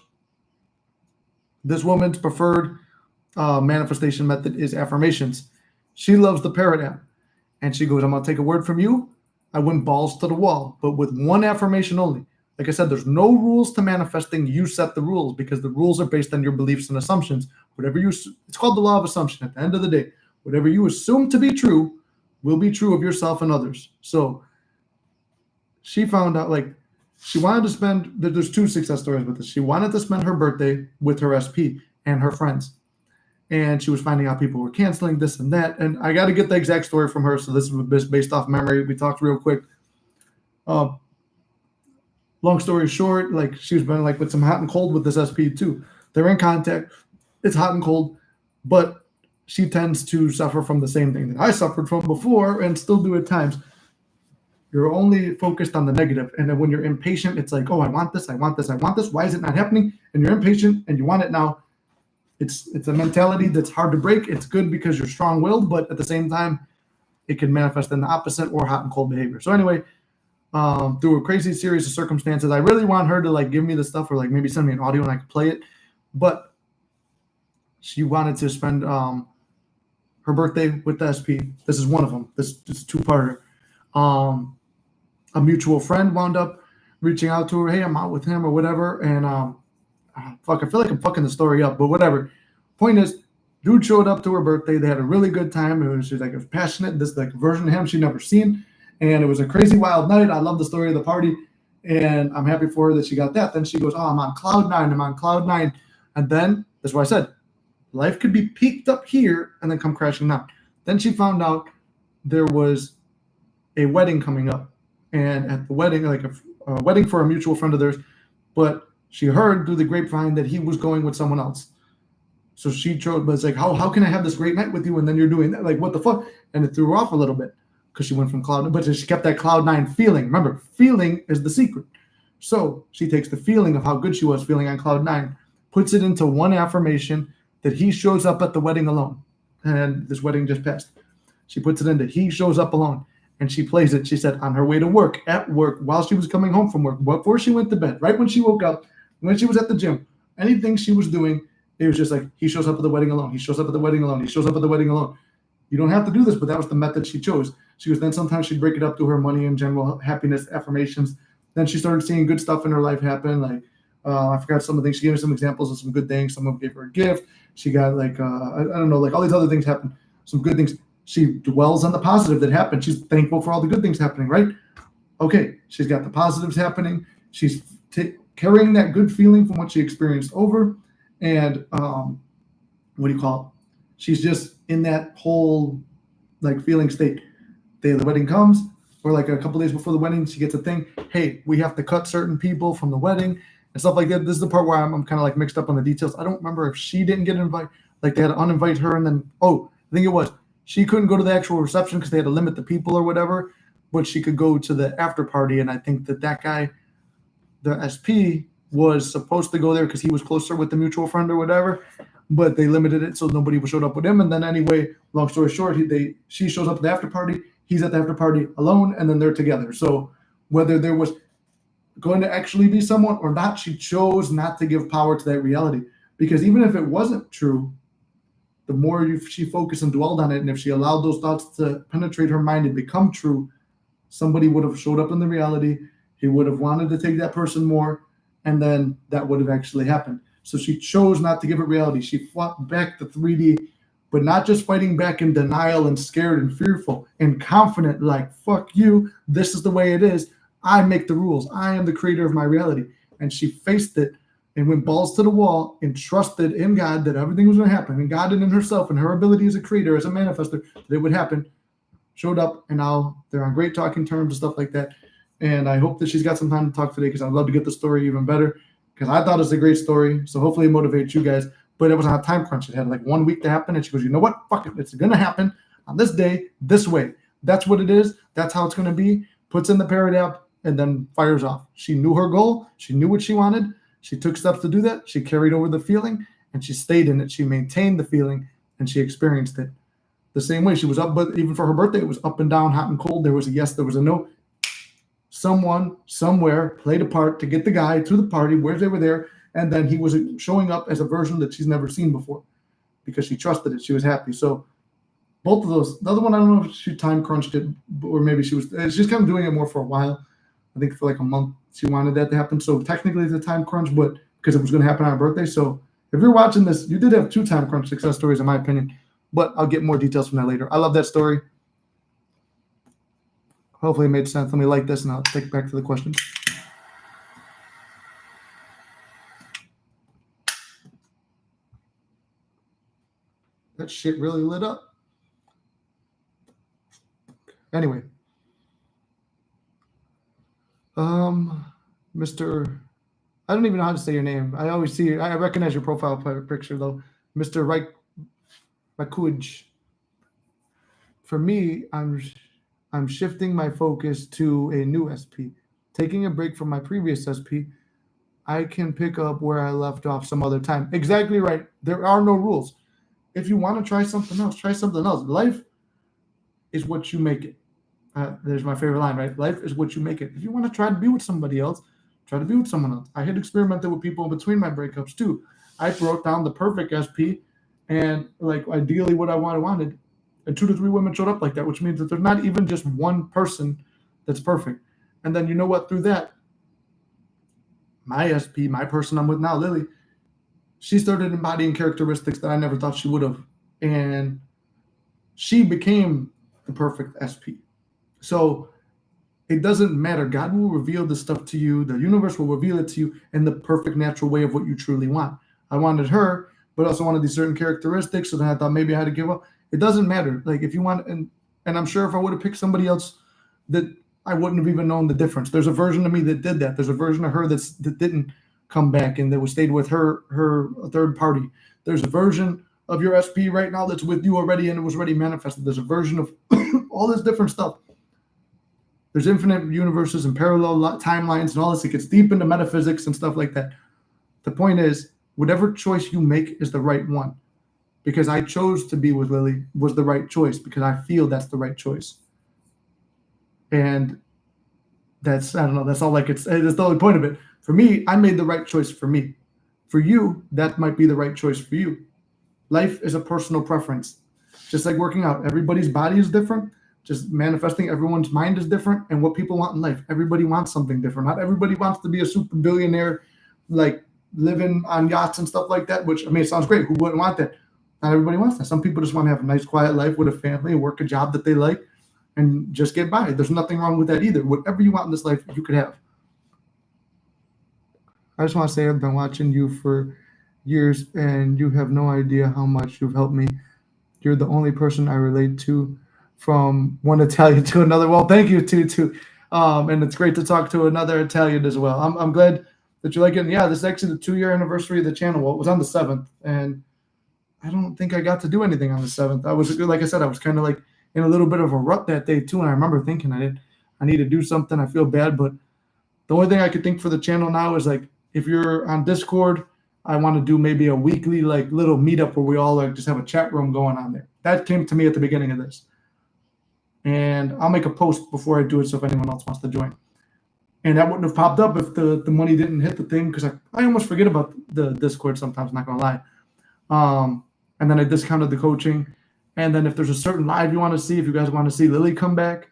This woman's preferred manifestation method is affirmations. She loves the Parrot app. And she goes, I'm going to take a word from you. I went balls to the wall, but with one affirmation only. Like I said, there's no rules to manifesting. You set the rules because the rules are based on your beliefs and assumptions. It's called the law of assumption. At the end of the day, whatever you assume to be true will be true of yourself and others. So she found out, like, she wanted to spend, there's two success stories with this. She wanted to spend her birthday with her SP and her friends. And she was finding out people were canceling this and that. And I got to get the exact story from her. So this is based off memory. We talked real quick. Long story short, like she's been like with some hot and cold with this SP too. They're in contact. It's hot and cold, but she tends to suffer from the same thing that I suffered from before and still do at times. You're only focused on the negative. And then when you're impatient, it's like, oh, I want this, I want this, I want this. Why is it not happening? And you're impatient and you want it now. It's a mentality that's hard to break. It's good because you're strong-willed, but at the same time, it can manifest in the opposite or hot and cold behavior. So anyway, through a crazy series of circumstances, I really want her to like give me the stuff or like maybe send me an audio and I can play it. But she wanted to spend her birthday with the SP. This is one of them. This is two-parter. A mutual friend wound up reaching out to her. Hey, I'm out with him or whatever. And I feel like I'm fucking the story up, but whatever. Point is, dude showed up to her birthday. They had a really good time. It was passionate. This like version of him she'd never seen. And it was a crazy, wild night. I love the story of the party. And I'm happy for her that she got that. Then she goes, oh, I'm on cloud nine. And then, that's what I said, life could be peaked up here and then come crashing down. Then she found out there was a wedding coming up. And at the wedding, like a wedding for a mutual friend of theirs, but she heard through the grapevine that he was going with someone else. So she chose, but it's like, how can I have this great night with you and then you're doing that? Like, what the fuck? And it threw her off a little bit because she went from cloud, but she kept that cloud nine feeling. Remember, feeling is the secret. So she takes the feeling of how good she was feeling on cloud nine, puts it into one affirmation that he shows up at the wedding alone. And this wedding just passed. She puts it into he shows up alone. And she plays it. She said on her way to work, at work, while she was coming home from work, before she went to bed, right when she woke up, when she was at the gym, anything she was doing, it was just like, he shows up at the wedding alone. He shows up at the wedding alone. He shows up at the wedding alone. You don't have to do this, but that was the method she chose. She goes, then sometimes she'd break it up to her money and general happiness affirmations. Then she started seeing good stuff in her life happen. Like, I forgot some of the things. She gave me some examples of some good things. Someone gave her a gift. She got like, I don't know, like all these other things happen. Some good things. She dwells on the positive that happened. She's thankful for all the good things happening, right? Okay, she's got the positives happening. She's carrying that good feeling from what she experienced over. And what do you call it? She's just in that whole like feeling state. Day of the wedding comes, or like a couple days before the wedding, she gets a thing. Hey, we have to cut certain people from the wedding and stuff like that. This is the part where I'm kind of like mixed up on the details. I don't remember if she didn't get invited, like they had to uninvite her, and then I think it was she couldn't go to the actual reception because they had to limit the people or whatever, but she could go to the after party. And I think that guy, the SP, was supposed to go there because he was closer with the mutual friend or whatever, but they limited it so nobody showed up with him. And then anyway, long story short, she shows up at the after party, he's at the after party alone, and then they're together. So whether there was going to actually be someone or not, she chose not to give power to that reality, because even if it wasn't true, the more she focused and dwelled on it, and if she allowed those thoughts to penetrate her mind and become true, somebody would have showed up in the reality. He would have wanted to take that person more, and then that would have actually happened. So she chose not to give it reality. She fought back the 3D, but not just fighting back in denial and scared and fearful and confident, like, fuck you, this is the way it is. I make the rules. I am the creator of my reality. And she faced it and went balls to the wall and trusted in God that everything was going to happen, and God and in herself and her ability as a creator, as a manifester, that it would happen. Showed up, and now they're on great talking terms and stuff like that. And I hope that she's got some time to talk today, because I'd love to get the story even better, because I thought it was a great story. So hopefully it motivates you guys. But it was on a time crunch. It had like 1 week to happen. And she goes, you know what? Fuck it. It's going to happen on this day, this way. That's what it is. That's how it's going to be. Puts in the Parrot app. and then fires off. She knew her goal. She knew what she wanted. She took steps to do that. She carried over the feeling, and she stayed in it. She maintained the feeling, and she experienced it. The same way she was up, but even for her birthday, it was up and down, hot and cold. There was a yes, there was a no. Someone, somewhere played a part to get the guy to the party where they were there, and then he was showing up as a version that she's never seen before because she trusted it. She was happy. So both of those. The other one, I don't know if she time crunched it, or maybe she's kind of doing it more for a while. I think for like a month she wanted that to happen. So technically it's a time crunch, but because it was going to happen on her birthday. So if you're watching this, you did have 2 time crunch success stories, in my opinion. But I'll get more details from that later. I love that story. Hopefully it made sense. Let me like this, and I'll take back to the questions. That shit really lit up. Anyway. Mr. I don't even know how to say your name. I always see I recognize your profile picture though. Mr. Rakuj. For me, I'm shifting my focus to a new SP. Taking a break from my previous SP, I can pick up where I left off some other time. Exactly right. There are no rules. If you want to try something else, try something else. Life is what you make it. There's my favorite line, right? Life is what you make it. If you want to try to be with somebody else, try to be with someone else. I had experimented with people in between my breakups too. I wrote down the perfect SP and like ideally what I wanted. And 2 to 3 women showed up like that, which means that there's not even just one person that's perfect. And then you know what? Through that, my SP, my person I'm with now, Lily, she started embodying characteristics that I never thought she would have. And she became the perfect SP. So it doesn't matter. God will reveal this stuff to you. The universe will reveal it to you in the perfect natural way of what you truly want. I wanted her, but also wanted these certain characteristics. So then I thought maybe I had to give up. It doesn't matter. Like if you want, and I'm sure if I would have picked somebody else, that I wouldn't have even known the difference. There's a version of me that did that. There's a version of her that didn't come back and that was stayed with her third party. There's a version of your SP right now that's with you already and it was already manifested. There's a version of all this different stuff. There's infinite universes and parallel timelines and all this. It gets deep into metaphysics and stuff like that. The point is, whatever choice you make is the right one. Because I chose to be with Lily was the right choice because I feel that's the right choice. And that's, I don't know, that's all like that's the only point of it. For me, I made the right choice for me. For you, that might be the right choice for you. Life is a personal preference. Just like working out, everybody's body is different. Just manifesting, everyone's mind is different. And what people want in life, everybody wants something different. Not everybody wants to be a super billionaire, like living on yachts and stuff like that, which, I mean, it sounds great. Who wouldn't want that? Not everybody wants that. Some people just want to have a nice, quiet life with a family and work a job that they like and just get by. There's nothing wrong with that either. Whatever you want in this life, you could have. I just want to say I've been watching you for years, and you have no idea how much you've helped me. You're the only person I relate to from one Italian to another. Well, thank you too. And it's great to talk to another Italian as well. I'm glad that you like it. And yeah, this is actually the 2-year anniversary of the channel. Well, it was on the 7th, and I don't think I got to do anything on the 7th. I was, like I said, I was kind of like in a little bit of a rut that day too. And I remember thinking I need to do something. I feel bad, but the only thing I could think for the channel now is like, if you're on Discord, I want to do maybe a weekly like little meetup where we all like just have a chat room going on there. That came to me at the beginning of this. And I'll make a post before I do it so if anyone else wants to join. And that wouldn't have popped up if the money didn't hit the thing because I almost forget about the Discord sometimes, not going to lie. And then I discounted the coaching. And then if there's a certain live you want to see, if you guys want to see Lily come back,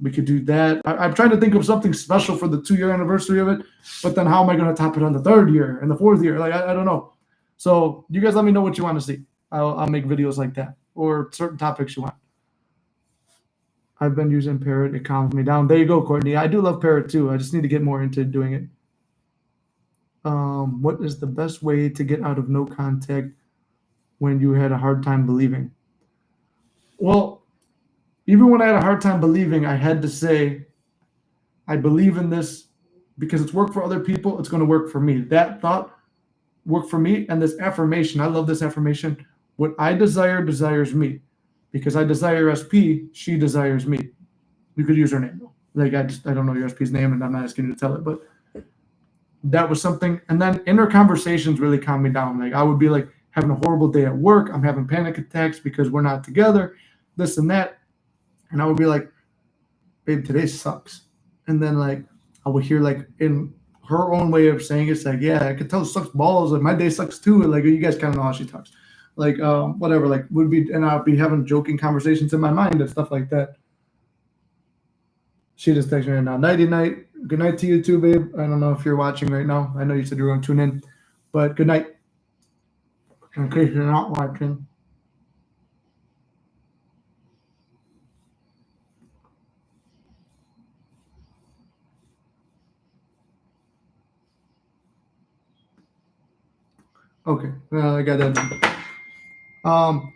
we could do that. I'm trying to think of something special for the 2-year anniversary of it, but then how am I going to top it on the 3rd year and the 4th year? Like, I don't know. So you guys let me know what you want to see. I'll make videos like that or certain topics you want. I've been using Parrot. It calms me down. There you go, Courtney. I do love Parrot too. I just need to get more into doing it. What is the best way to get out of no contact when you had a hard time believing? Well, even when I had a hard time believing, I had to say, I believe in this because it's worked for other people. It's going to work for me. That thought worked for me. And this affirmation, I love this affirmation. What I desire desires me. Because I desire SP, she desires me. You could use her name though. Like I don't know your SP's name, and I'm not asking you to tell it, but that was something. And then inner conversations really calmed me down. Like I would be like having a horrible day at work. I'm having panic attacks because we're not together, this and that. And I would be like, babe, today sucks. And then like I would hear like in her own way of saying it's like, yeah, I could tell it sucks balls. Like my day sucks too. Like you guys kind of know how she talks. Like whatever, like would be, and I'll be having joking conversations in my mind and stuff like that. She just texted me right now. Nighty night. Good night to you too, babe. I don't know if you're watching right now. I know you said you were going to tune in, but good night. In case you're not watching. Okay, well, I got that done. Um,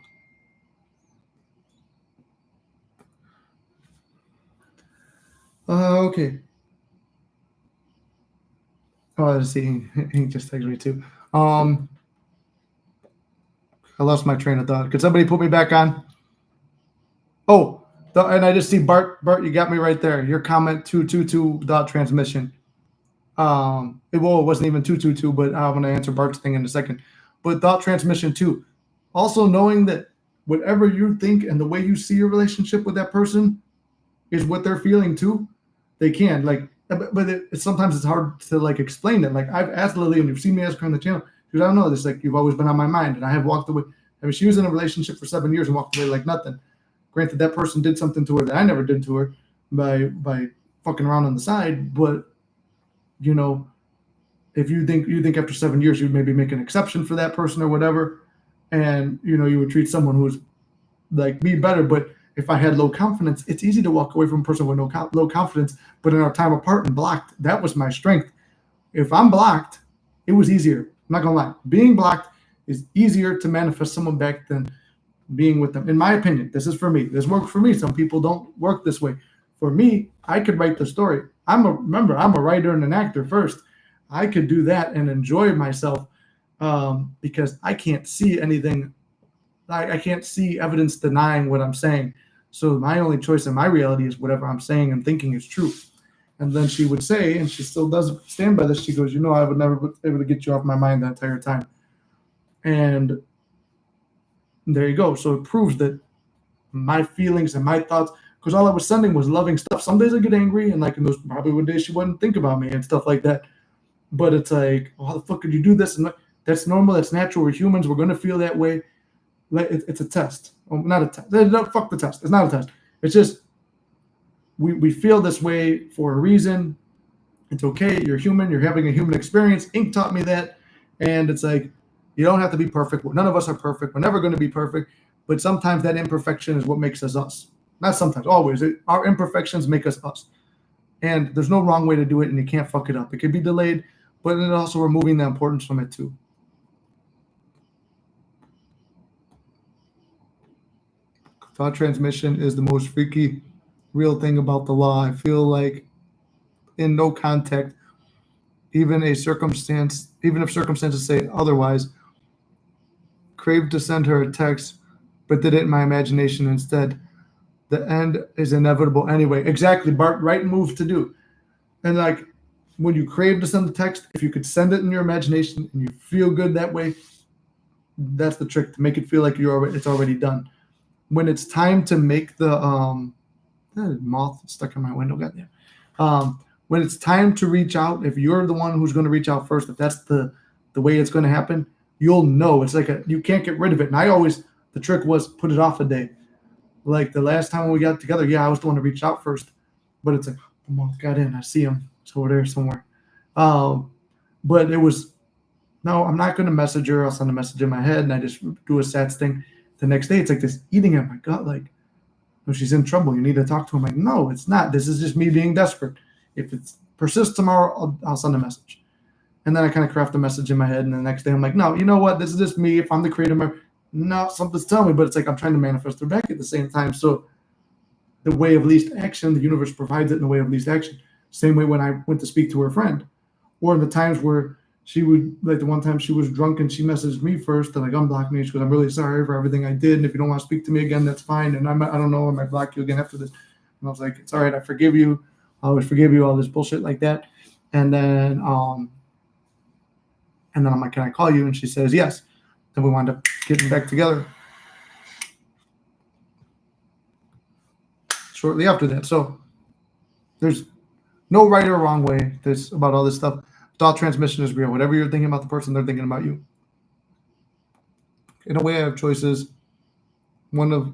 okay. Oh, let's see. He just texted me too. I lost my train of thought. Could somebody put me back on? Oh, and I just see Bart. Bart, you got me right there. Your comment 222 dot transmission. It wasn't even 222, but I'm gonna answer Bart's thing in a second. But thought transmission too. Also knowing that whatever you think and the way you see your relationship with that person is what they're feeling too. They can like, but sometimes it's hard to like explain it. Like I've asked Lily, and you've seen me ask her on the channel. She goes, I don't know. This like you've always been on my mind, and I have walked away. I mean, she was in a relationship for 7 years and walked away like nothing. Granted, that person did something to her that I never did to her by fucking around on the side. But you know, if you think after 7 years you'd maybe make an exception for that person or whatever, and you would treat someone who's like me better. But if I had low confidence, it's easy to walk away from a person with low confidence. But in our time apart and blocked, that was my strength. If I'm blocked, it was easier. I'm not gonna lie. Being blocked is easier to manifest someone back than being with them. In my opinion, this is for me. This works for me. Some people don't work this way. For me, I could write the story. Remember, I'm a writer and an actor first. I could do that and enjoy myself because I can't see anything. I can't see evidence denying what I'm saying. So my only choice in my reality is whatever I'm saying and thinking is true. And then she would say, and she still does stand by this, she goes, I would never be able to get you off my mind that entire time. And there you go. So it proves that my feelings and my thoughts, because all I was sending was loving stuff. Some days I get angry, and like in those probably one days she wouldn't think about me and stuff like that. But it's like, oh, how the fuck could you do this? And that's normal. That's natural. We're humans. We're going to feel that way. It's a test. Not a test. No, fuck the test. It's not a test. It's just we feel this way for a reason. It's okay. You're human. You're having a human experience. Ink taught me that. And it's like, you don't have to be perfect. None of us are perfect. We're never going to be perfect. But sometimes that imperfection is what makes us us. Not sometimes, always. Our imperfections make us us. And there's no wrong way to do it, and you can't fuck it up. It could be delayed, but it also removing the importance from it too. Thought transmission is the most freaky, real thing about the law. I feel like in no contact, even if circumstances say otherwise, craved to send her a text, but did it in my imagination instead. The end is inevitable anyway. Exactly, Bart. Right move to do. And like when you crave to send the text, if you could send it in your imagination and you feel good that way, that's the trick, to make it feel like it's already done. When it's time to make the moth stuck in my window, goddamn. When it's time to reach out, if you're the one who's going to reach out first, if that's the way it's going to happen, you'll know. It's like you can't get rid of it. And the trick was put it off a day. Like the last time we got together, I was the one to reach out first, but it's like the moth got in. I see him. It's over there somewhere. But it was, no, I'm not going to message her. I'll send a message in my head, and I just do a sats thing. The next day, it's like this eating at my gut. Like, no, she's in trouble. You need to talk to him. Like, no, it's not. This is just me being desperate. If it persists tomorrow, I'll send a message. And then I kind of craft a message in my head, and the next day I'm like, no, you know what? This is just me. If I'm the creator, no, something's telling me, but it's like I'm trying to manifest her back at the same time. So the way of least action, the universe provides it in the way of least action. Same way when I went to speak to her friend, or in the times where she would, like the one time she was drunk and she messaged me first and like unblocked me. She goes, I'm really sorry for everything I did. And if you don't want to speak to me again, that's fine. And I don't know, I might block you again after this. And I was like, it's all right. I forgive you. I always forgive you, all this bullshit like that. And then I'm like, can I call you? And she says yes. Then we wind up getting back together shortly after that. So there's no right or wrong way this about all this stuff. Thought transmission is real. Whatever you're thinking about the person, they're thinking about you. In a way, I have choices. One of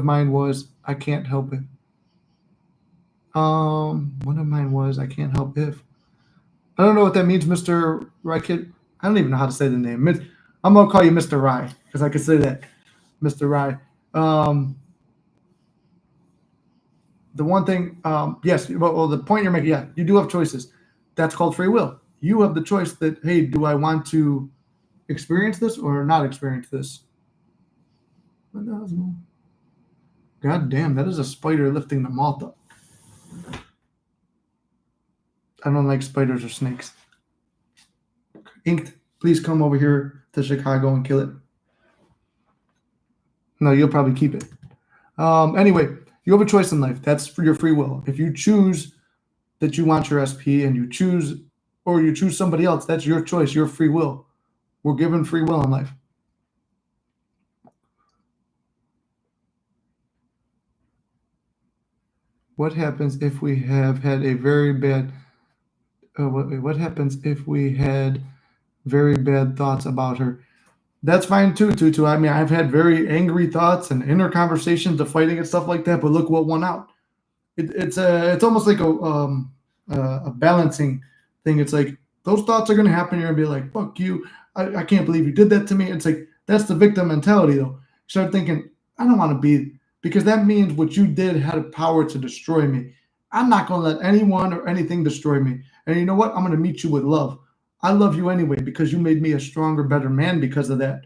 mine was I can't help it. One of mine was I can't help if. I don't know what that means, Mr. Rykit. I don't even know how to say the name. I'm gonna call you Mr. Rye because I can say that, Mr. Rye. The one thing, yes, well, the point you're making, yeah, you do have choices. That's called free will. You have the choice that, hey, do I want to experience this or not experience this? God damn, that is a spider lifting the moth up. I don't like spiders or snakes. Inked, please come over here to Chicago and kill it. No, you'll probably keep it. Anyway, you have a choice in life. That's for your free will. If you choose that you want your SP and you choose somebody else, that's your choice, your free will. We're given free will in life. What happens if we have had a very bad what happens if we had very bad thoughts about her? That's fine too, Tutu. I mean, I've had very angry thoughts and inner conversations of fighting and stuff like that, but look what won out. It's almost like a balancing thing. It's like those thoughts are going to happen. You're going to be like, fuck you. I can't believe you did that to me. It's like, that's the victim mentality, though. You start thinking, I don't want to be, because that means what you did had a power to destroy me. I'm not going to let anyone or anything destroy me. And you know what? I'm going to meet you with love. I love you anyway because you made me a stronger, better man because of that.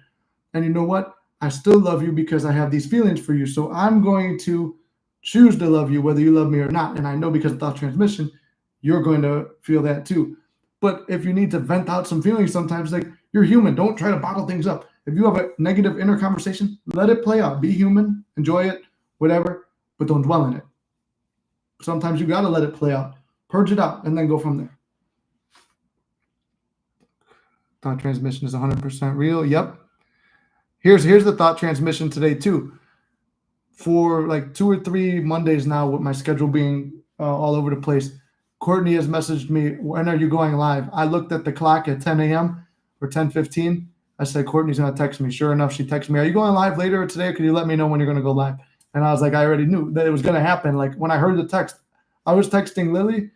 And you know what? I still love you because I have these feelings for you. So I'm going to choose to love you whether you love me or not. And I know because of thought transmission, you're going to feel that too. But if you need to vent out some feelings sometimes, like, you're human. Don't try to bottle things up. If you have a negative inner conversation, let it play out. Be human. Enjoy it. Whatever. But don't dwell in it. Sometimes you got to let it play out. Purge it out and then go from there. Thought transmission is 100% real. Yep. Here's the thought transmission today too. For like 2 or 3 Mondays now, with my schedule being all over the place, Courtney has messaged me, when are you going live? I looked at the clock at 10 a.m. or 10:15. I said, Courtney's going to text me. Sure enough, she texted me, are you going live later today? Or can you let me know when you're going to go live? And I was like, I already knew that it was going to happen. Like, when I heard the text, I was texting Lily,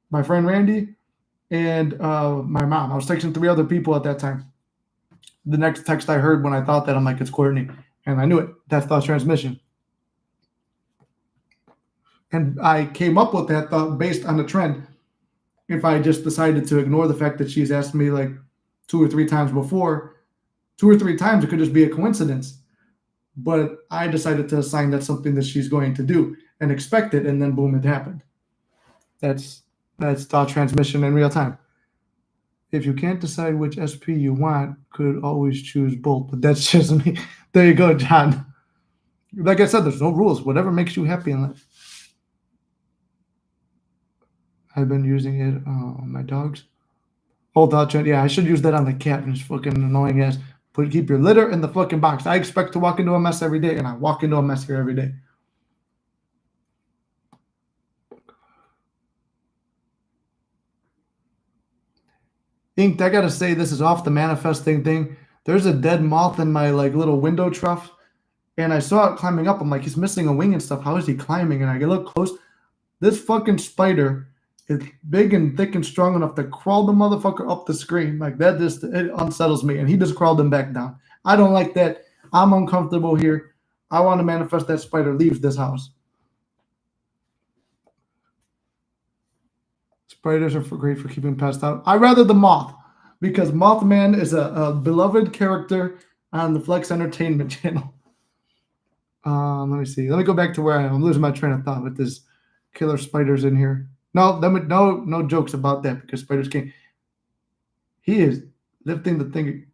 my friend Randy, and my mom. I was texting 3 other people at that time. The next text I heard when I thought that, I'm like, it's Courtney. And I knew it. That's thought transmission. And I came up with that thought based on the trend. If I just decided to ignore the fact that she's asked me like 2 or 3 times before, 2 or 3 times, it could just be a coincidence. But I decided to assign that something that she's going to do and expect it, and then boom, it happened. That's thought transmission in real time. If you can't decide which SP you want, could always choose both. But that's just me. There you go, John. Like I said, there's no rules. Whatever makes you happy in life. I've been using it on my dogs. Hold on, Trent. Yeah, I should use that on the cat. And it's fucking annoying ass. Keep your litter in the fucking box. I expect to walk into a mess every day, and I walk into a mess here every day. Inked, I gotta say, this is off the manifesting thing. There's a dead moth in my like little window trough, and I saw it climbing up. I'm like, he's missing a wing and stuff. How is he climbing? And I get look close. This fucking spider is big and thick and strong enough to crawl the motherfucker up the screen. Like, that just, it unsettles me. And he just crawled him back down. I don't like that. I'm uncomfortable here. I want to manifest that spider leaves this house. Spiders are great for keeping pests out. I rather the moth, because Mothman is a beloved character on the Flex Entertainment channel. Let me see. Let me go back to where I am. I'm losing my train of thought with this killer spiders in here. No jokes about that, because spiders can't. He is lifting the thing.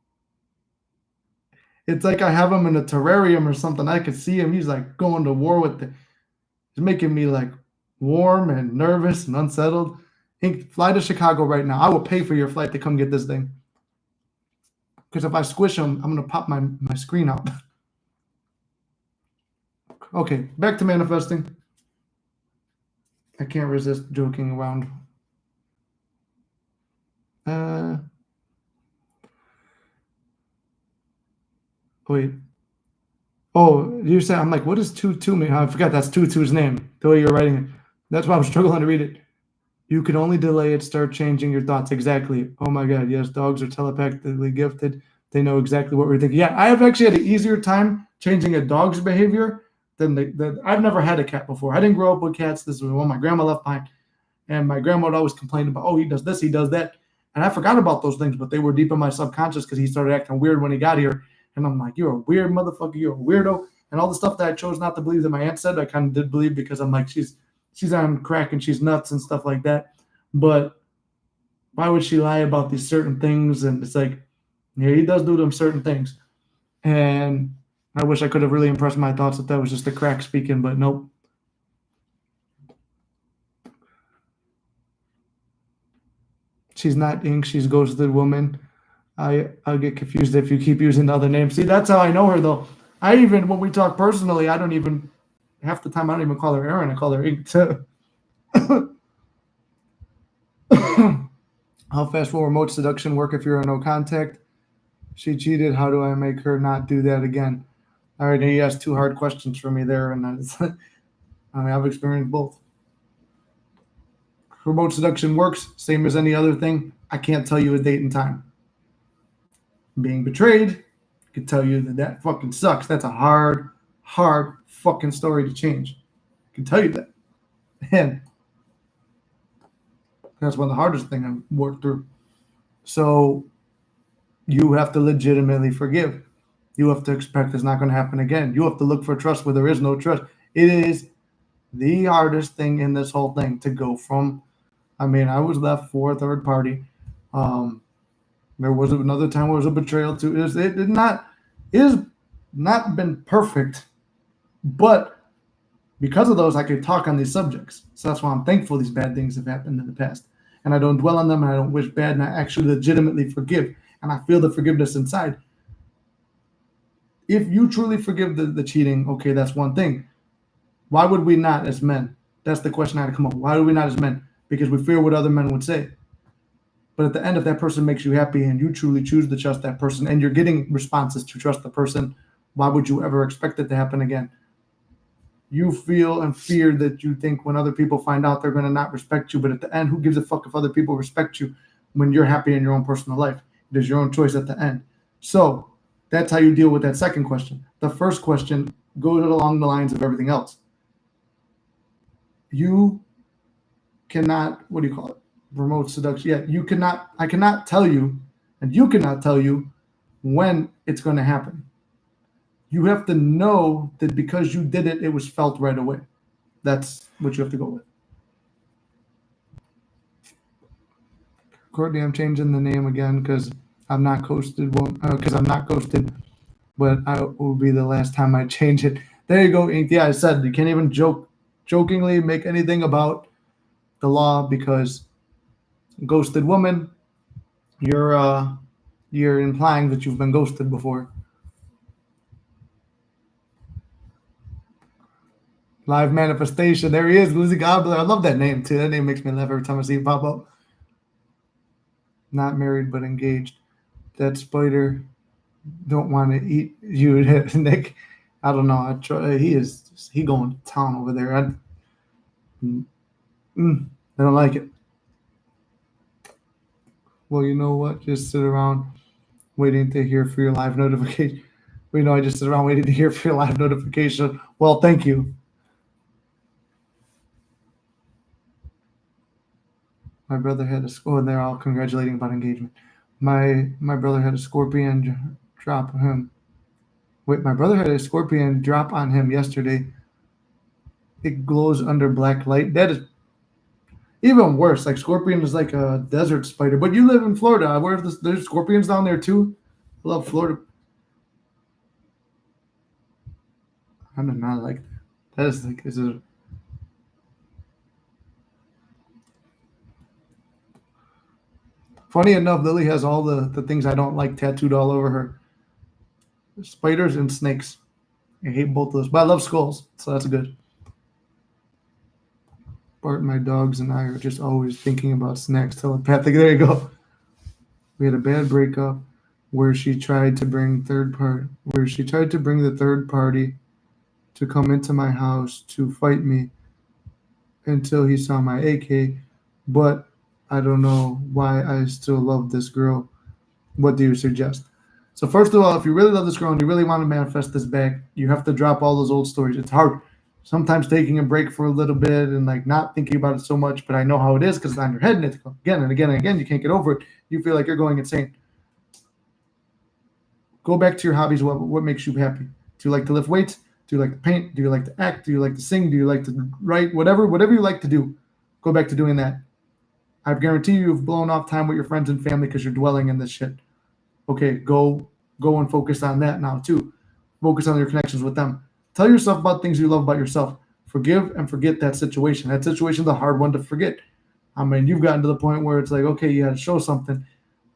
It's like I have him in a terrarium or something. I could see him. He's like going to war with it. He's making me like warm and nervous and unsettled. Ink, fly to Chicago right now. I will pay for your flight to come get this thing. Because if I squish them, I'm going to pop my screen out. Okay, back to manifesting. I can't resist joking around. Wait. Oh, you said, I'm like, what does 2-2 mean? I forgot that's 2-2's name, the way you're writing it. That's why I'm struggling to read it. You can only delay it, start changing your thoughts. Exactly. Oh my God. Yes, dogs are telepathically gifted. They know exactly what we're thinking. Yeah, I have actually had an easier time changing a dog's behavior than I've never had a cat before. I didn't grow up with cats. This was one my grandma left behind. And my grandma would always complain about, oh, he does this, he does that. And I forgot about those things, but they were deep in my subconscious because he started acting weird when he got here. And I'm like, you're a weird motherfucker, you're a weirdo. And all the stuff that I chose not to believe that my aunt said, I kind of did believe because I'm like, she's on crack and she's nuts and stuff like that. But why would she lie about these certain things? And it's like, yeah, he does do them certain things. And I wish I could have really impressed my thoughts that was just the crack speaking, but nope. She's not Ink, she's Ghosted Woman. I'll get confused if you keep using the other names. See, that's how I know her though. When we talk personally, I don't even half the time I don't even call her Erin, I call her Ink too. How fast will remote seduction work if you're in no contact? She cheated. How do I make her not do that again? All right, he asked 2 hard questions for me there, and I've experienced both. Remote seduction works, same as any other thing. I can't tell you a date and time. Being betrayed, I can tell you that fucking sucks. That's a hard fucking story to change. I can tell you that. And that's one of the hardest things I've worked through. So you have to legitimately forgive. You have to expect it's not going to happen again. You have to look for trust where there is no trust. It is the hardest thing in this whole thing to go from. I was left for a third party. There was another time where it was a betrayal too. It has not been perfect, but because of those, I could talk on these subjects. So that's why I'm thankful these bad things have happened in the past. And I don't dwell on them and I don't wish bad and I actually legitimately forgive. And I feel the forgiveness inside. If you truly forgive the cheating, okay, that's one thing. Why would we not as men? That's the question I had to come up with. Why do we not as men? Because we fear what other men would say. But at the end, if that person makes you happy and you truly choose to trust that person and you're getting responses to trust the person, why would you ever expect it to happen again? You feel and fear that you think when other people find out they're going to not respect you. But at the end, who gives a fuck if other people respect you when you're happy in your own personal life? It is your own choice at the end. So that's how you deal with that second question. The first question goes along the lines of everything else. You cannot, what do you call it? Remote seduction. Yeah, I cannot tell you, and you cannot tell you when it's going to happen. You have to know that because you did it, it was felt right away. That's what you have to go with. Courtney, I'm changing the name again because I'm not ghosted. Because I'm not ghosted, but I will be the last time I change it. There you go, Ink. Yeah, I said you can't even jokingly make anything about the law because ghosted woman, you're implying that you've been ghosted before. Live manifestation. There he is, Lizzie Gobbler. I love that name too. That name makes me laugh every time I see it pop up. Not married but engaged. That spider don't want to eat you, Nick. I don't know. He going to town over there. I don't like it. Well, you know what? Just sit around waiting to hear for your live notification. I just sit around waiting to hear for your live notification. Well, thank you. My brother had and they're all congratulating about engagement. My brother had a scorpion drop him. Wait, my brother had a scorpion drop on him yesterday. It glows under black light. That is even worse. Like scorpion is like a desert spider. But you live in Florida. There's scorpions down there too. I love Florida. I do not like that. That is like Funny enough, Lily has all the things I don't like tattooed all over her. Spiders and snakes. I hate both of those, but I love skulls, so that's good. Bart, my dogs, and I are just always thinking about snacks telepathic. There you go. We had a bad breakup where she tried to bring the third party to come into my house to fight me until he saw my AK, but I don't know why I still love this girl. What do you suggest? So first of all, if you really love this girl and you really want to manifest this back, you have to drop all those old stories. It's hard. Sometimes taking a break for a little bit and like not thinking about it so much, but I know how it is because it's on your head and it's again and again and again. You can't get over it. You feel like you're going insane. Go back to your hobbies. What makes you happy? Do you like to lift weights? Do you like to paint? Do you like to act? Do you like to sing? Do you like to write? Whatever you like to do, go back to doing that. I guarantee you've blown off time with your friends and family because you're dwelling in this shit. Okay, go and focus on that now too. Focus on your connections with them. Tell yourself about things you love about yourself. Forgive and forget that situation. That situation's a hard one to forget. I mean, you've gotten to the point where it's like, okay, you had to show something.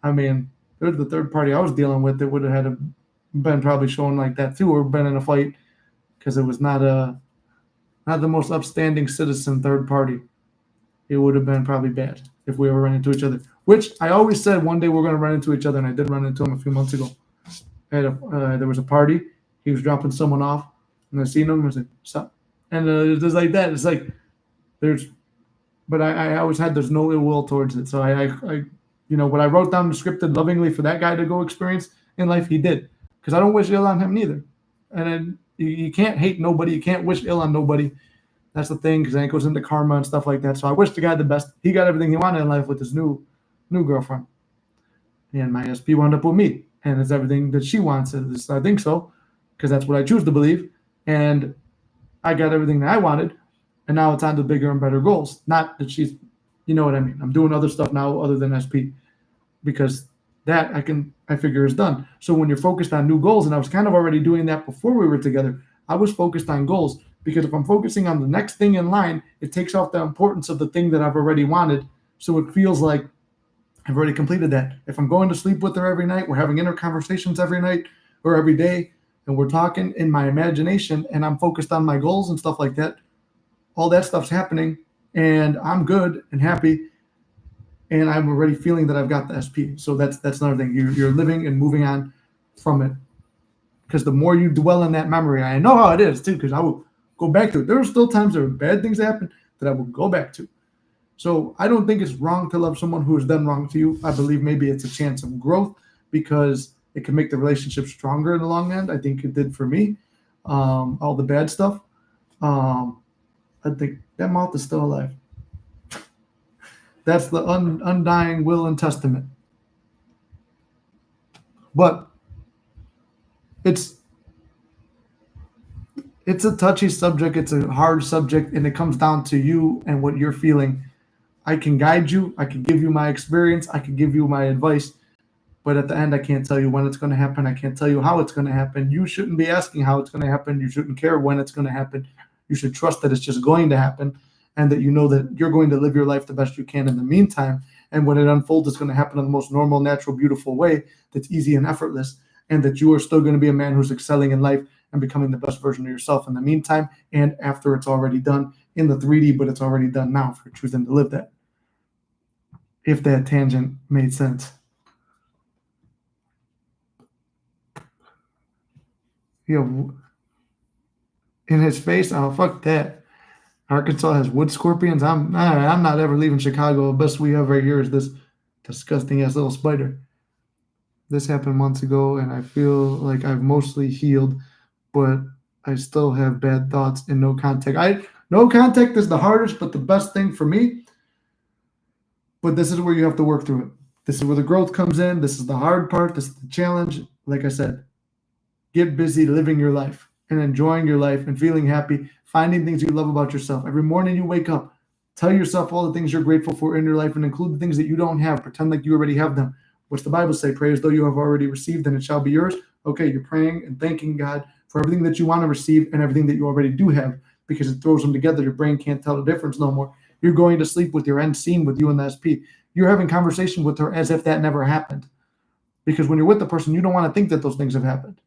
I mean, there's the third party I was dealing with that would have had been probably showing like that too, or been in a fight because it was not the most upstanding citizen third party. It would have been probably bad if we ever ran into each other. Which I always said one day we're going to run into each other, and I did run into him a few months ago. There was a party. He was dropping someone off, and I seen him. I was like, "Stop!" And it's just like that. It's like but I always had there's no ill will towards it. So I what I wrote down scripted lovingly for that guy to go experience in life, he did, because I don't wish ill on him neither. And then you can't hate nobody. You can't wish ill on nobody. That's the thing, because then it goes into karma and stuff like that. So I wish the guy the best. He got everything he wanted in life with his new girlfriend. And my SP wound up with me. And it's everything that she wants. I think so, because that's what I choose to believe. And I got everything that I wanted. And now it's on to bigger and better goals. Not that she's, you know what I mean. I'm doing other stuff now other than SP, because that I figure is done. So when you're focused on new goals, and I was kind of already doing that before we were together, I was focused on goals. Because if I'm focusing on the next thing in line, it takes off the importance of the thing that I've already wanted. So it feels like I've already completed that. If I'm going to sleep with her every night, we're having inner conversations every night or every day, and we're talking in my imagination, and I'm focused on my goals and stuff like that, all that stuff's happening, and I'm good and happy, and I'm already feeling that I've got the SP. So that's another thing. You're living and moving on from it. Because the more you dwell in that memory, I know how it is too, because I will go back to it. There are still times there are bad things that happen that I will go back to. So I don't think it's wrong to love someone who has done wrong to you. I believe maybe it's a chance of growth because it can make the relationship stronger in the long end. I think it did for me. All the bad stuff. I think that mouth is still alive. That's the undying will and testament. But it's a touchy subject. It's a hard subject, and it comes down to you and what you're feeling. I can guide you. I can give you my experience. I can give you my advice. But at the end, I can't tell you when it's going to happen. I can't tell you how it's going to happen. You shouldn't be asking how it's going to happen. You shouldn't care when it's going to happen. You should trust that it's just going to happen, and that you know that you're going to live your life the best you can in the meantime. And when it unfolds, it's going to happen in the most normal, natural, beautiful way that's easy and effortless, and that you are still going to be a man who's excelling in life and becoming the best version of yourself in the meantime and after it's already done in the 3D, but it's already done now if you're choosing to live that. If that tangent made sense. In his face, oh, fuck that. Arkansas has wood scorpions. I'm not ever leaving Chicago. The best we have right here is this disgusting ass little spider. This happened months ago, and I feel like I've mostly healed, but I still have bad thoughts and no contact. No contact is the hardest, but the best thing for me. But this is where you have to work through it. This is where the growth comes in. This is the hard part. This is the challenge. Like I said, get busy living your life and enjoying your life and feeling happy, finding things you love about yourself. Every morning you wake up, tell yourself all the things you're grateful for in your life and include the things that you don't have. Pretend like you already have them. What's the Bible say? Pray as though you have already received and it shall be yours. Okay, you're praying and thanking God for everything that you want to receive and everything that you already do have, because it throws them together. Your brain can't tell the difference no more. You're going to sleep with your end scene with you and the SP. you're having conversation with her as if that never happened. Because when you're with the person, you don't want to think that those things have happened.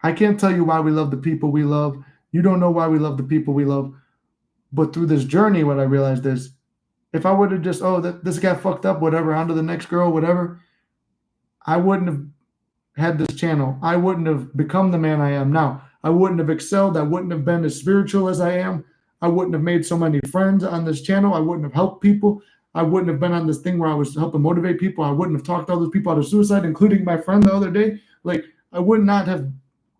I can't tell you why we love the people we love. You don't know why we love the people we love. But through this journey, what I realized is if I would have just, this guy fucked up, whatever, on to the next girl, whatever, I wouldn't have had this channel. I wouldn't have become the man I am now. I wouldn't have excelled. I wouldn't have been as spiritual as I am. I wouldn't have made so many friends on this channel. I wouldn't have helped people. I wouldn't have been on this thing where I was helping motivate people. I wouldn't have talked all those people out of suicide, including my friend the other day. Like, I would not have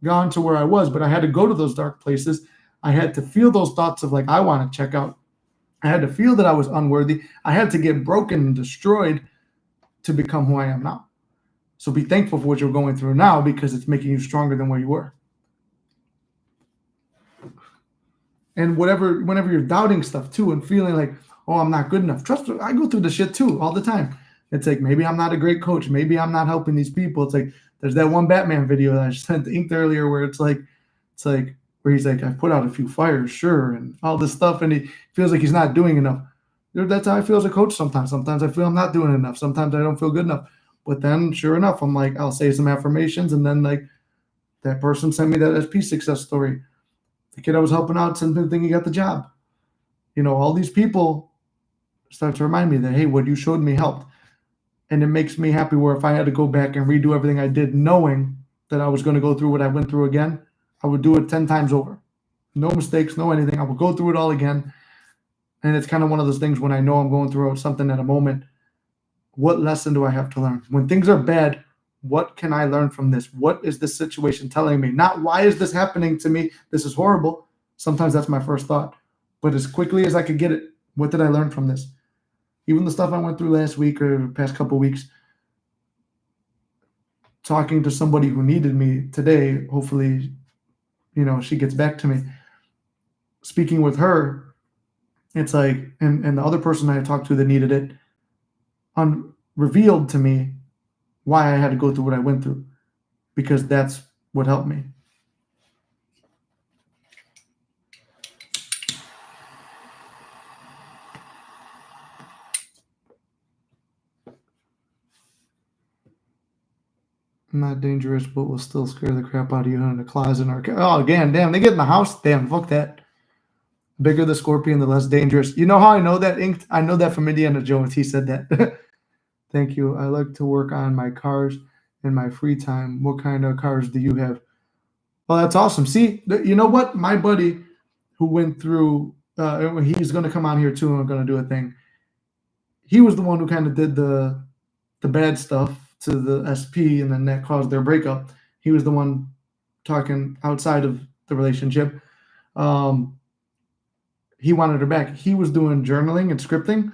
gone to where I was, but I had to go to those dark places. I had to feel those thoughts of like, I want to check out. I had to feel that I was unworthy. I had to get broken and destroyed to become who I am now. So be thankful for what you're going through now because it's making you stronger than where you were. And whenever you're doubting stuff too and feeling like, oh, I'm not good enough. Trust me, I go through the shit too all the time. It's like, maybe I'm not a great coach. Maybe I'm not helping these people. It's like, there's that one Batman video that I sent to Inked earlier where it's like where he's like, I've put out a few fires, sure, and all this stuff. And he feels like he's not doing enough. That's how I feel as a coach sometimes. Sometimes I feel I'm not doing enough. Sometimes I don't feel good enough. But then, sure enough, I'm like, I'll say some affirmations. And then, like, that person sent me that SP success story. The kid I was helping out sent me the thing, he got the job. You know, all these people start to remind me that, hey, what you showed me helped. And it makes me happy where if I had to go back and redo everything I did, knowing that I was going to go through what I went through again, I would do it 10 times over. No mistakes, no anything. I would go through it all again. And it's kind of one of those things when I know I'm going through something at a moment, what lesson do I have to learn? When things are bad, what can I learn from this? What is this situation telling me? Not why is this happening to me? This is horrible. Sometimes that's my first thought. But as quickly as I could get it, what did I learn from this? Even the stuff I went through last week or the past couple of weeks, talking to somebody who needed me today, hopefully, she gets back to me. Speaking with her, it's like, and the other person I talked to that needed it, revealed to me why I had to go through what I went through, because that's what helped me. Not dangerous, but will still scare the crap out of you in the closet. Oh, again, damn, they get in the house. Damn, fuck that. Bigger the scorpion, the less dangerous. You know how I know that, Inked? I know that from Indiana Jones. He said that. Thank you. I like to work on my cars in my free time. What kind of cars do you have? Well, that's awesome. See, you know what? My buddy who went through, he's going to come on here too, and we're going to do a thing. He was the one who kind of did the bad stuff to the SP, and then that caused their breakup. He was the one talking outside of the relationship. He wanted her back. He was doing journaling and scripting,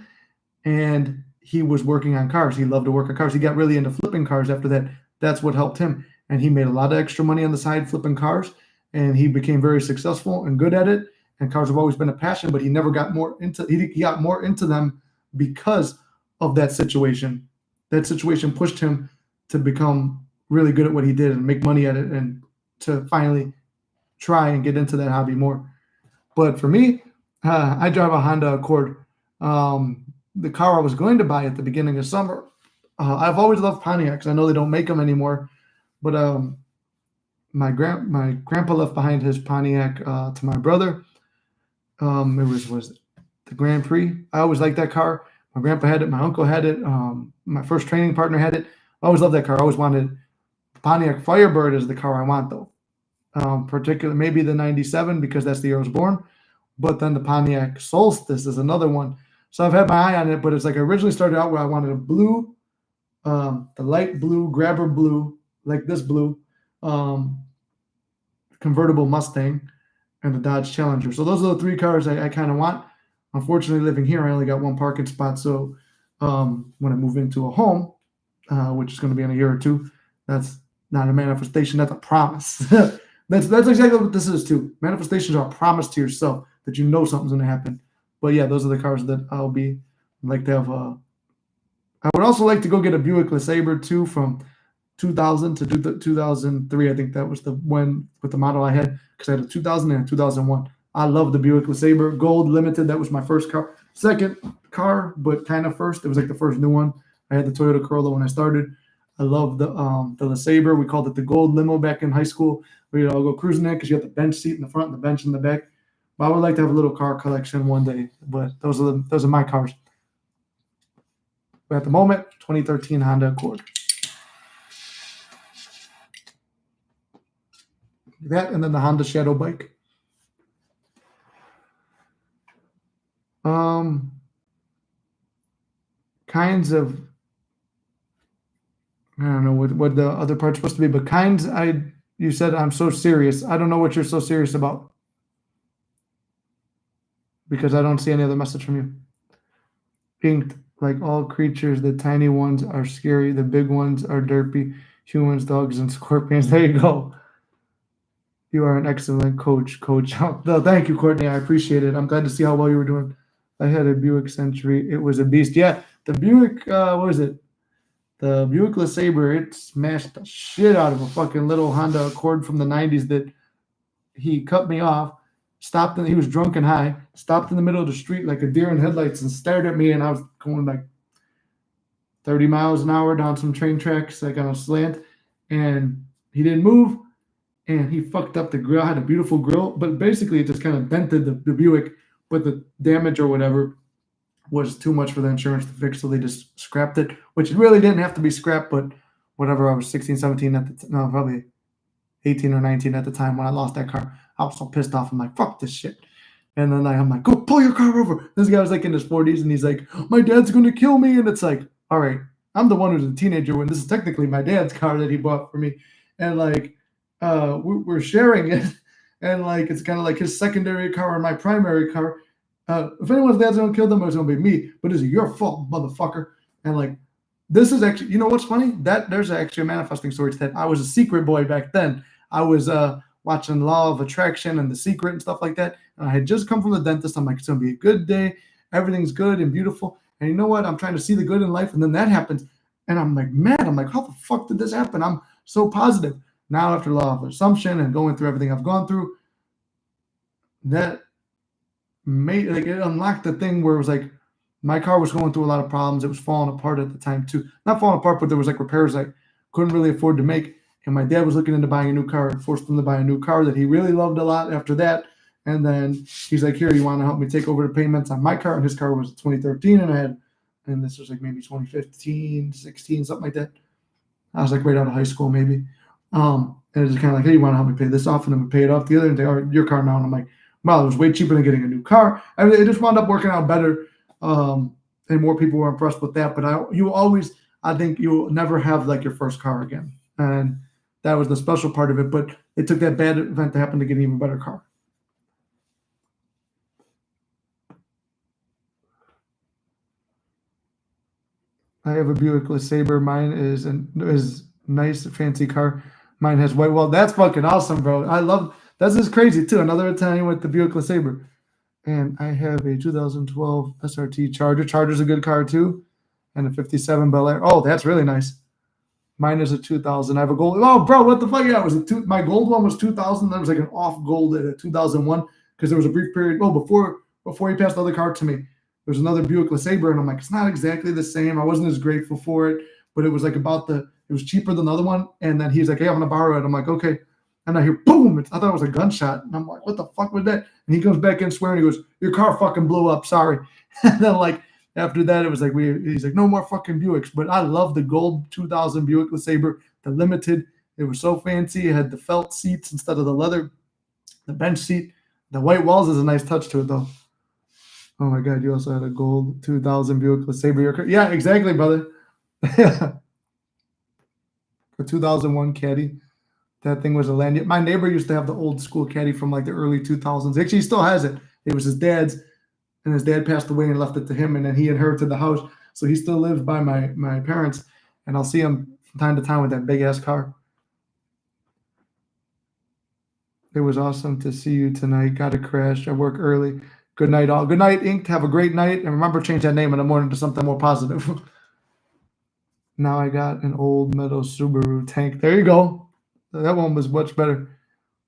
and he was working on cars. He loved to work on cars. He got really into flipping cars after that. That's what helped him. And he made a lot of extra money on the side flipping cars, and he became very successful and good at it. And cars have always been a passion, but he never got more into, he got more into them because of that situation. That situation pushed him to become really good at what he did and make money at it, and to finally try and get into that hobby more. But for me, I drive a Honda Accord. The car I was going to buy at the beginning of summer. I've always loved Pontiacs. I know they don't make them anymore, but my grandpa left behind his Pontiac to my brother. It was the Grand Prix. I always liked that car. My grandpa had it. My uncle had it. My first training partner had it. I always loved that car. I always wanted Pontiac Firebird is the car I want, though. Particularly maybe the 97 because that's the year I was born. But then the Pontiac Solstice is another one. So I've had my eye on it, but it's like I originally started out where I wanted a blue, the light blue, grabber blue, like this blue, convertible Mustang, and the Dodge Challenger. So those are the three cars I kind of want. Unfortunately, living here, I only got one parking spot. So when I move into a home, which is going to be in a year or two, that's not a manifestation. That's a promise. That's exactly what this is too. Manifestations are a promise to yourself that you know something's going to happen. But yeah, those are the cars that I'd like to have. I would also like to go get a Buick LeSabre too from 2000 to 2003. I think that was the one with the model I had, because I had a 2000 and a 2001. I love the Buick LeSabre Gold Limited. That was my first car. Second car, but kind of first. It was like the first new one. I had the Toyota Corolla when I started. I love the LeSabre. We called it the gold limo back in high school. We'd all go cruising in because you got the bench seat in the front and the bench in the back. But I would like to have a little car collection one day. But those are my cars. But at the moment, 2013 Honda Accord. That and then the Honda Shadow bike. Kinds of, I don't know what the other part's supposed to be, but kinds, you said I'm so serious. I don't know what you're so serious about because I don't see any other message from you. Inked, like all creatures, the tiny ones are scary, the big ones are derpy. Humans, dogs, and scorpions. There you go. You are an excellent coach. No, thank you, Courtney. I appreciate it. I'm glad to see how well you were doing. I had a Buick Century. It was a beast. Yeah, the Buick, what was it? The Buick LeSabre, it smashed the shit out of a fucking little Honda Accord from the 90s that he cut me off, stopped, and he was drunk and high, stopped in the middle of the street like a deer in headlights and stared at me, and I was going like 30 miles an hour down some train tracks, like on a slant, and he didn't move, and he fucked up the grill. I had a beautiful grill, but basically it just kind of dented the Buick, but the damage or whatever was too much for the insurance to fix, so they just scrapped it, which really didn't have to be scrapped, but whatever, I was 16, 17 at the no, probably 18 or 19 at the time when I lost that car. I was so pissed off. I'm like, fuck this shit. And then I'm like, go pull your car over. This guy was like in his 40s, and he's like, my dad's going to kill me. And it's like, all right, I'm the one who's a teenager when this is technically my dad's car that he bought for me. And like, we're sharing it. And like, it's kind of like his secondary car and my primary car. If anyone's dad's going to kill them, it's going to be me. But it's your fault, motherfucker. And like, this is actually, you know what's funny? That there's actually a manifesting story to that. I was a secret boy back then. I was watching Law of Attraction and The Secret and stuff like that. And I had just come from the dentist. I'm like, it's going to be a good day. Everything's good and beautiful. And you know what? I'm trying to see the good in life. And then that happens. And I'm like, mad. I'm like, how the fuck did this happen? I'm so positive. Now, after Law of Assumption and going through everything I've gone through, that made, like, it unlocked the thing where it was like, my car was going through a lot of problems. It was falling apart at the time too. Not falling apart, but there was like repairs I couldn't really afford to make. And my dad was looking into buying a new car and forced him to buy a new car that he really loved a lot after that. And then he's like, here, you want to help me take over the payments on my car? And his car was 2013. And this was like maybe 2015, 16, something like that. I was like right out of high school, maybe. And it was kind of like, hey, you want to help me pay this off? And then we pay it off together and say, all right, your car now. And I'm like, wow, it was way cheaper than getting a new car. I mean, it just wound up working out better. And more people were impressed with that. But I think you'll never have like your first car again. And that was the special part of it. But it took that bad event to happen to get an even better car. I have a Buick LeSabre. Mine is nice, fancy car. Mine has white. Well, that's fucking awesome, bro. I love, that's just crazy too. Another Italian with the Buick LeSabre. And I have a 2012 SRT Charger. Charger's a good car too. And a 57 Bel Air. Oh, that's really nice. Mine is a 2000. I have a gold. Oh, bro, what the fuck? Yeah, it was my gold one was 2000. There was like an off gold at a 2001 because there was a brief period. Oh, before he passed the other car to me, there was another Buick LeSabre, and I'm like, it's not exactly the same. I wasn't as grateful for it, but it was like it was cheaper than the other one. And then he's like, hey, I'm gonna borrow it. I'm like, okay. And I hear boom. I thought it was a gunshot, and I'm like, what the fuck was that? And he comes back in swearing. He goes, your car fucking blew up. Sorry. And then like, after that, it was like he's like, no more fucking Buicks. But I love the gold 2000 Buick LeSabre, the limited. It was so fancy. It had the felt seats instead of the leather, the bench seat. The white walls is a nice touch to it, though. Oh my God, you also had a gold 2000 Buick LeSabre. Yeah, exactly, brother. A 2001 Caddy. That thing was a Lanyard. My neighbor used to have the old school Caddy from like the early 2000s. Actually, he still has it. It was his dad's. And his dad passed away and left it to him, and then he inherited the house. So he still lives by my parents, and I'll see him from time to time with that big-ass car. It was awesome to see you tonight. Got to crash. I work early. Good night, all. Good night, Inked. Have a great night. And remember, change that name in the morning to something more positive. Now I got an old metal Subaru tank. There you go. That one was much better.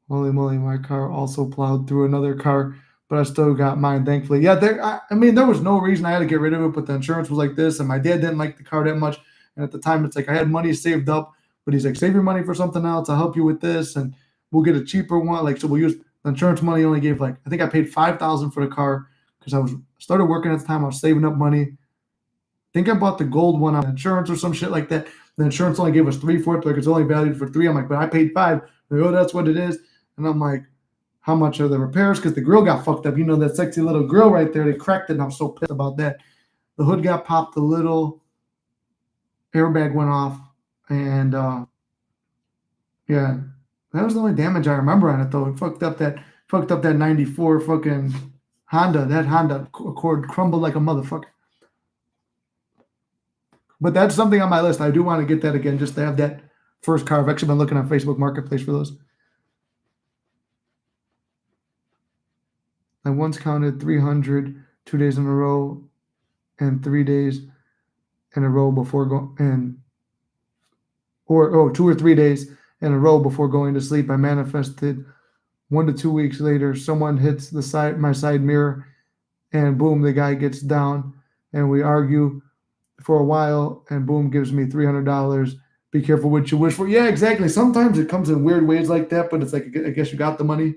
Holy moly, my car also plowed through another car, but I still got mine, thankfully. Yeah, I mean, there was no reason I had to get rid of it, but the insurance was like this, and my dad didn't like the car that much. And at the time, it's like I had money saved up, but he's like, save your money for something else. I'll help you with this, and we'll get a cheaper one. Like, so we'll use the insurance money. Only gave like I think I paid 5,000 for the car because I was started working at the time. I was saving up money. I think I bought the gold one on insurance or some shit like that. The insurance only gave us 3/4, like it's only valued for three. I'm like, but I paid five. Like, oh, that's what it is. And I'm like, how much are the repairs? Because the grill got fucked up. You know, that sexy little grill right there, they cracked it, and I'm so pissed about that. The hood got popped a little, airbag went off, and yeah, that was the only damage I remember on it though. It fucked up that 94 fucking Honda. That Honda Accord crumbled like a motherfucker. But that's something on my list. I do want to get that again just to have that first car. I've actually been looking on Facebook Marketplace for those. I once counted 300 2 days in a row and 3 days in a row before going, or 2 or 3 days in a row before going to sleep. I manifested 1 to 2 weeks later, someone hits my side mirror, and boom, the guy gets down, and we argue for a while, and boom, gives me $300. Be careful what you wish for. Yeah, exactly. Sometimes it comes in weird ways like that, but it's like, I guess you got the money.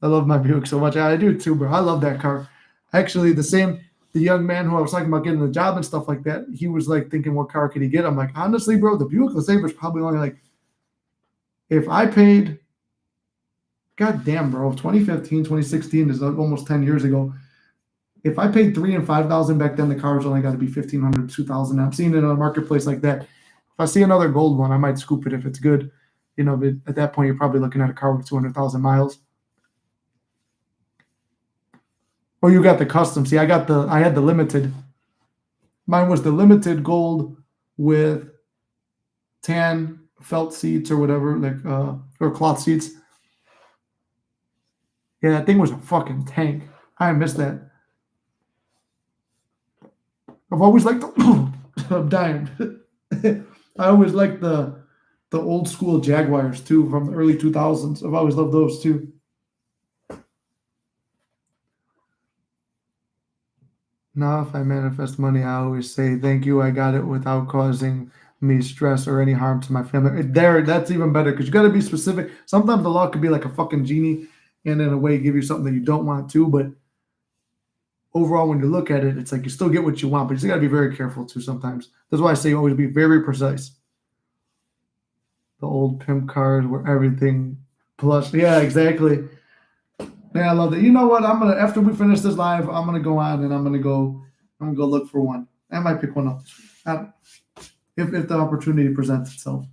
I love my Buick so much. I do too, bro. I love that car. Actually, the young man who I was talking about getting the job and stuff like that, he was like thinking, what car could he get? I'm like, honestly, bro, the Buick LeSabre is probably only like, if I paid, god damn, bro, 2015, 2016 is almost 10 years ago. If I paid 3,000 and 5,000 back then, the car's only got to be 1,500, 2,000. I'm seeing it in a marketplace like that. If I see another gold one, I might scoop it if it's good. You know, but at that point, you're probably looking at a car with 200,000 miles. Or you got the custom. See, I had the limited. Mine was the limited gold with tan felt seats or whatever, like or cloth seats. Yeah, that thing was a fucking tank. I missed that. I've always liked the I'm dying. I always liked the old school Jaguars too from the early 2000s. I've always loved those too. Now, if I manifest money, I always say thank you. I got it without causing me stress or any harm to my family. That's even better because you got to be specific. Sometimes the law could be like a fucking genie, and in a way, give you something that you don't want to. But overall, when you look at it, it's like you still get what you want, but you still got to be very careful too. Sometimes that's why I say always be very precise. The old pimp cars were everything plus. Yeah, exactly. Yeah, I love that. You know what? I'm gonna after we finish this live, I'm gonna go on and I'm gonna go look for one. I might pick one up if the opportunity presents itself.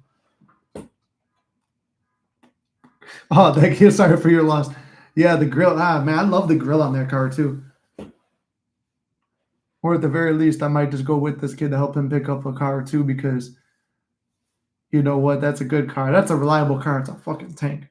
Oh, thank you. Sorry for your loss. Yeah, the grill. Man, I love the grill on that car too. Or at the very least, I might just go with this kid to help him pick up a car too, because you know what? That's a good car. That's a reliable car. It's a fucking tank.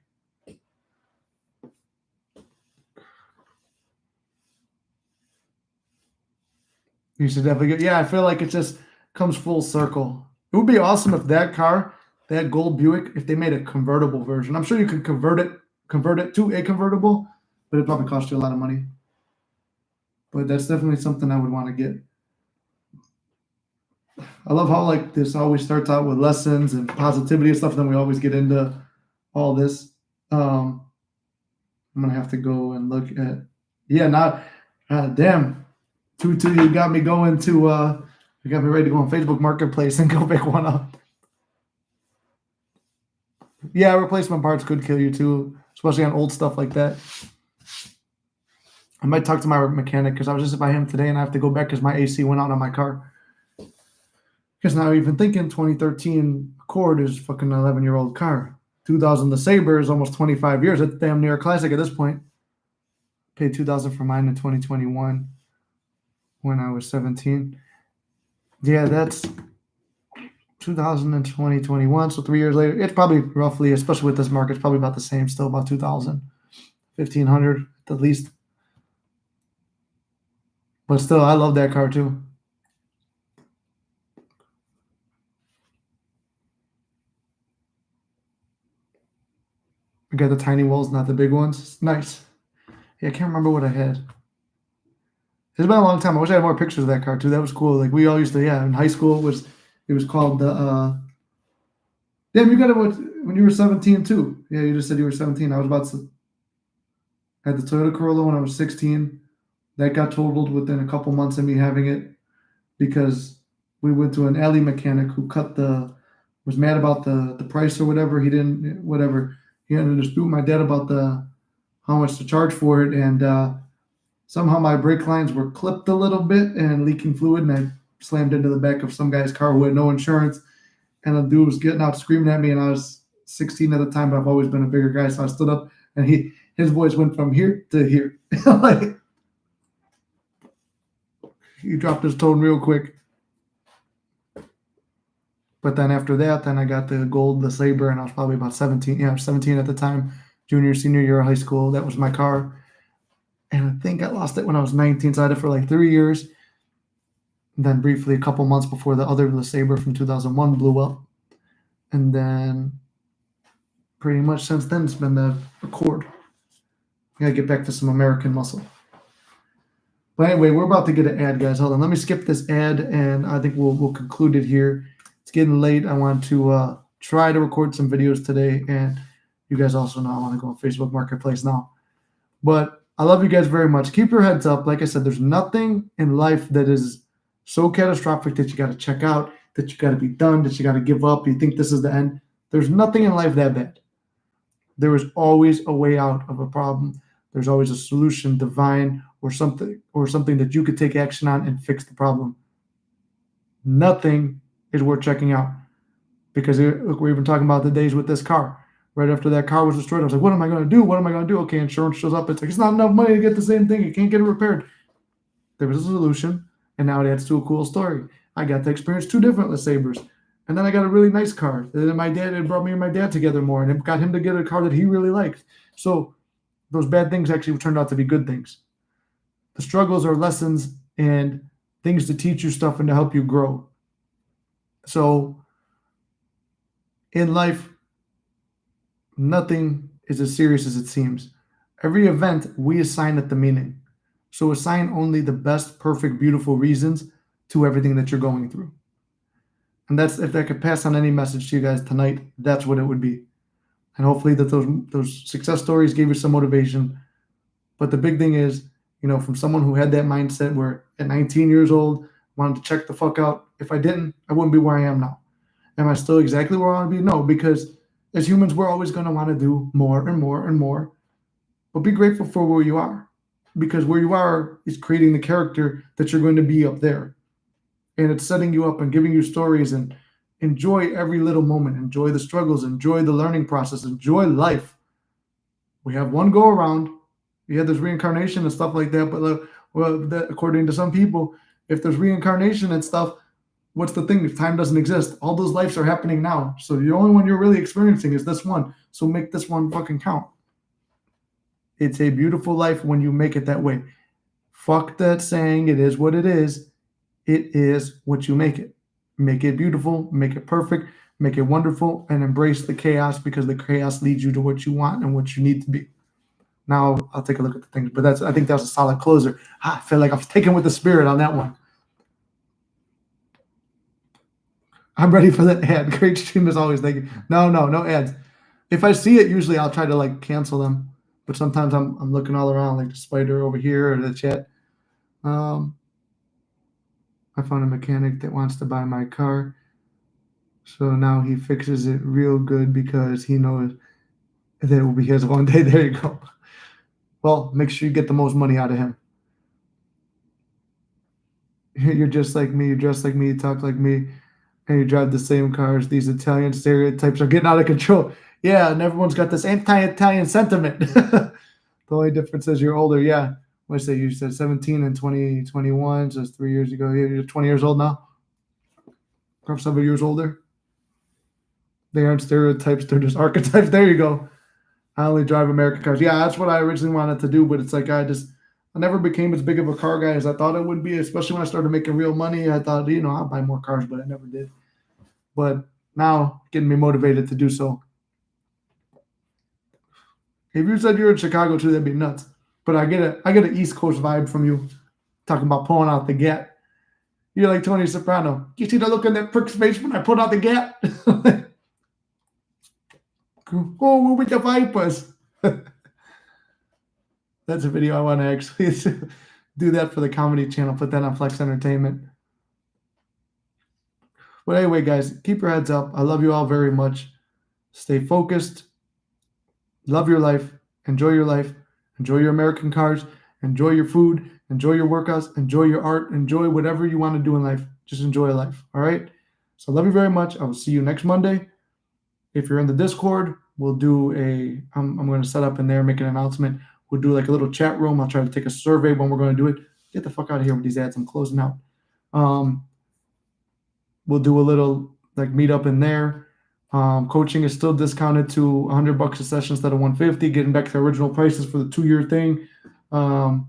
You should definitely get. Yeah, I feel like it just comes full circle. It would be awesome if that car, that gold Buick, if they made a convertible version. I'm sure you could convert it to a convertible, but it probably cost you a lot of money. But that's definitely something I would want to get. I love how like this always starts out with lessons and positivity and stuff, and then we always get into all this. I'm gonna have to go and look at. Yeah, not. Damn, two. You got me going to. You got me ready to go on Facebook Marketplace and go pick one up. Yeah, replacement parts could kill you too, especially on old stuff like that. I might talk to my mechanic because I was just by him today, and I have to go back because my AC went out on my car. Because now even thinking 2013 Accord is fucking 11-year-old car. 2000 LeSabre is almost 25 years. That's damn near a classic at this point. Paid 2,000 for mine in 2021 when I was 17. Yeah, that's 2000 and 2021. So 3 years later, it's probably roughly, especially with this market, it's probably about the same. Still about 2,000, 1,500 at the least. But still, I love that car too. I got the tiny wheels, not the big ones. It's nice. Yeah, I can't remember what I had. It's been a long time. I wish I had more pictures of that car too. That was cool. Like we all used to, yeah, in high school it was called the damn, you got it when you were 17 too. Yeah, you just said you were 17. I was about to I had the Toyota Corolla when I was 16. That got totaled within a couple months of me having it because we went to an alley mechanic who was mad about the price or whatever. He didn't whatever. He had a dispute with my dad about the how much to charge for it, and somehow my brake lines were clipped a little bit and leaking fluid, and I slammed into the back of some guy's car who had no insurance. And the dude was getting out screaming at me, and I was 16 at the time, but I've always been a bigger guy, so I stood up, and his voice went from here to here. Like he dropped his tone real quick. But then after that, then I got the gold, the Sabre, and I was probably about 17. Yeah, I was 17 at the time, junior, senior year of high school. That was my car. And I think I lost it when I was 19, so I had it for like 3 years. And then briefly, a couple months before the other LeSabre from 2001 blew up. And then pretty much since then, it's been the Accord. I gotta get back to some American muscle. But anyway, we're about to get an ad, guys. Hold on. Let me skip this ad, and I think we'll conclude it here. It's getting late. I want to try to record some videos today, and you guys also know I want to go on Facebook Marketplace now. But I love you guys very much. Keep your heads up. Like I said, there's nothing in life that is so catastrophic that you got to check out, that you got to be done, that you got to give up. You think this is the end. There's nothing in life that bad. There is always a way out of a problem. There's always a solution, divine, or something that you could take action on and fix the problem. Nothing is worth checking out because look, we're even talking about the days with this car. Right after that car was destroyed, I was like, what am I going to do? What am I going to do? Okay, insurance shows up. It's like, it's not enough money to get the same thing. You can't get it repaired. There was a solution, and now it adds to a cool story. I got to experience 2 different LeSabres. And then I got a really nice car. And then it brought me and my dad together more, and it got him to get a car that he really liked. So those bad things actually turned out to be good things. The struggles are lessons and things to teach you stuff and to help you grow. So in life, nothing is as serious as it seems. Every event, we assign it the meaning. So assign only the best, perfect, beautiful reasons to everything that you're going through. And that's, if I could pass on any message to you guys tonight, that's what it would be. And hopefully that those success stories gave you some motivation. But the big thing is, from someone who had that mindset where at 19 years old, wanted to check the fuck out. If I didn't, I wouldn't be where I am now. Am I still exactly where I want to be? No, because as humans, we're always going to want to do more and more and more. But be grateful for where you are, because where you are is creating the character that you're going to be up there. And it's setting you up and giving you stories, and enjoy every little moment. Enjoy the struggles. Enjoy the learning process. Enjoy life. We have one go around. Yeah, there's reincarnation and stuff like that. But according to some people, if there's reincarnation and stuff, what's the thing? If time doesn't exist, all those lives are happening now. So the only one you're really experiencing is this one. So make this one fucking count. It's a beautiful life when you make it that way. Fuck that saying, it is what it is. It is what you make it. Make it beautiful, make it perfect, make it wonderful, and embrace the chaos, because the chaos leads you to what you want and what you need to be. Now I'll take a look at the things, but I think that was a solid closer. I feel like I was taken with the spirit on that one. I'm ready for that ad. Great stream as always. Thank you. No ads. If I see it, usually I'll try to cancel them, but sometimes I'm looking all around, like the spider over here or the chat. I found a mechanic that wants to buy my car, so now he fixes it real good because he knows that it will be his one day. There you go. Well, make sure you get the most money out of him. You're just like me, you dress like me, you talk like me, and you drive the same cars. These Italian stereotypes are getting out of control. Yeah, and everyone's got this anti-Italian sentiment. The only difference is you're older. Yeah. What say you said 17 and 2021, so it's 3 years ago. You're 20 years old now. Perhaps 7 years older. They aren't stereotypes, they're just archetypes. There you go. I only drive American cars. Yeah, that's what I originally wanted to do, but it's like I never became as big of a car guy as I thought it would be, especially when I started making real money. I thought, I'll buy more cars, but I never did. But now, getting me motivated to do so. If you said you're in Chicago too, that'd be nuts. But I get an East Coast vibe from you, talking about pulling out the gap. You're like Tony Soprano. You see the look on that prick's face when I pulled out the gap? Oh, we're with the Vipers. That's a video I want to actually do that for the comedy channel. Put that on Flex Entertainment. But anyway, guys, keep your heads up. I love you all very much. Stay focused. Love your life. Enjoy your life. Enjoy your American cars. Enjoy your food. Enjoy your workouts. Enjoy your art. Enjoy whatever you want to do in life. Just enjoy life. All right? So love you very much. I will see you next Monday. If you're in the Discord, we'll do I'm going to set up in there, make an announcement. We'll do like a little chat room. I'll try to take a survey when we're going to do it. Get the fuck out of here with these ads. I'm closing out. We'll do a little like meetup in there. Coaching is still discounted to $100 a session instead of $150, getting back to the original prices for the 2-year thing. And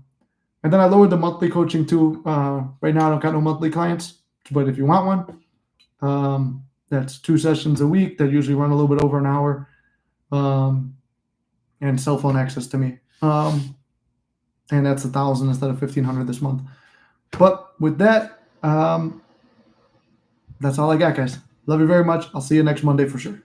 then I lowered the monthly coaching too. Right now I don't got no monthly clients, but if you want one, that's 2 sessions a week that usually run a little bit over an hour, and cell phone access to me. And that's $1,000 instead of $1,500 this month. But with that, that's all I got, guys. Love you very much. I'll see you next Monday for sure.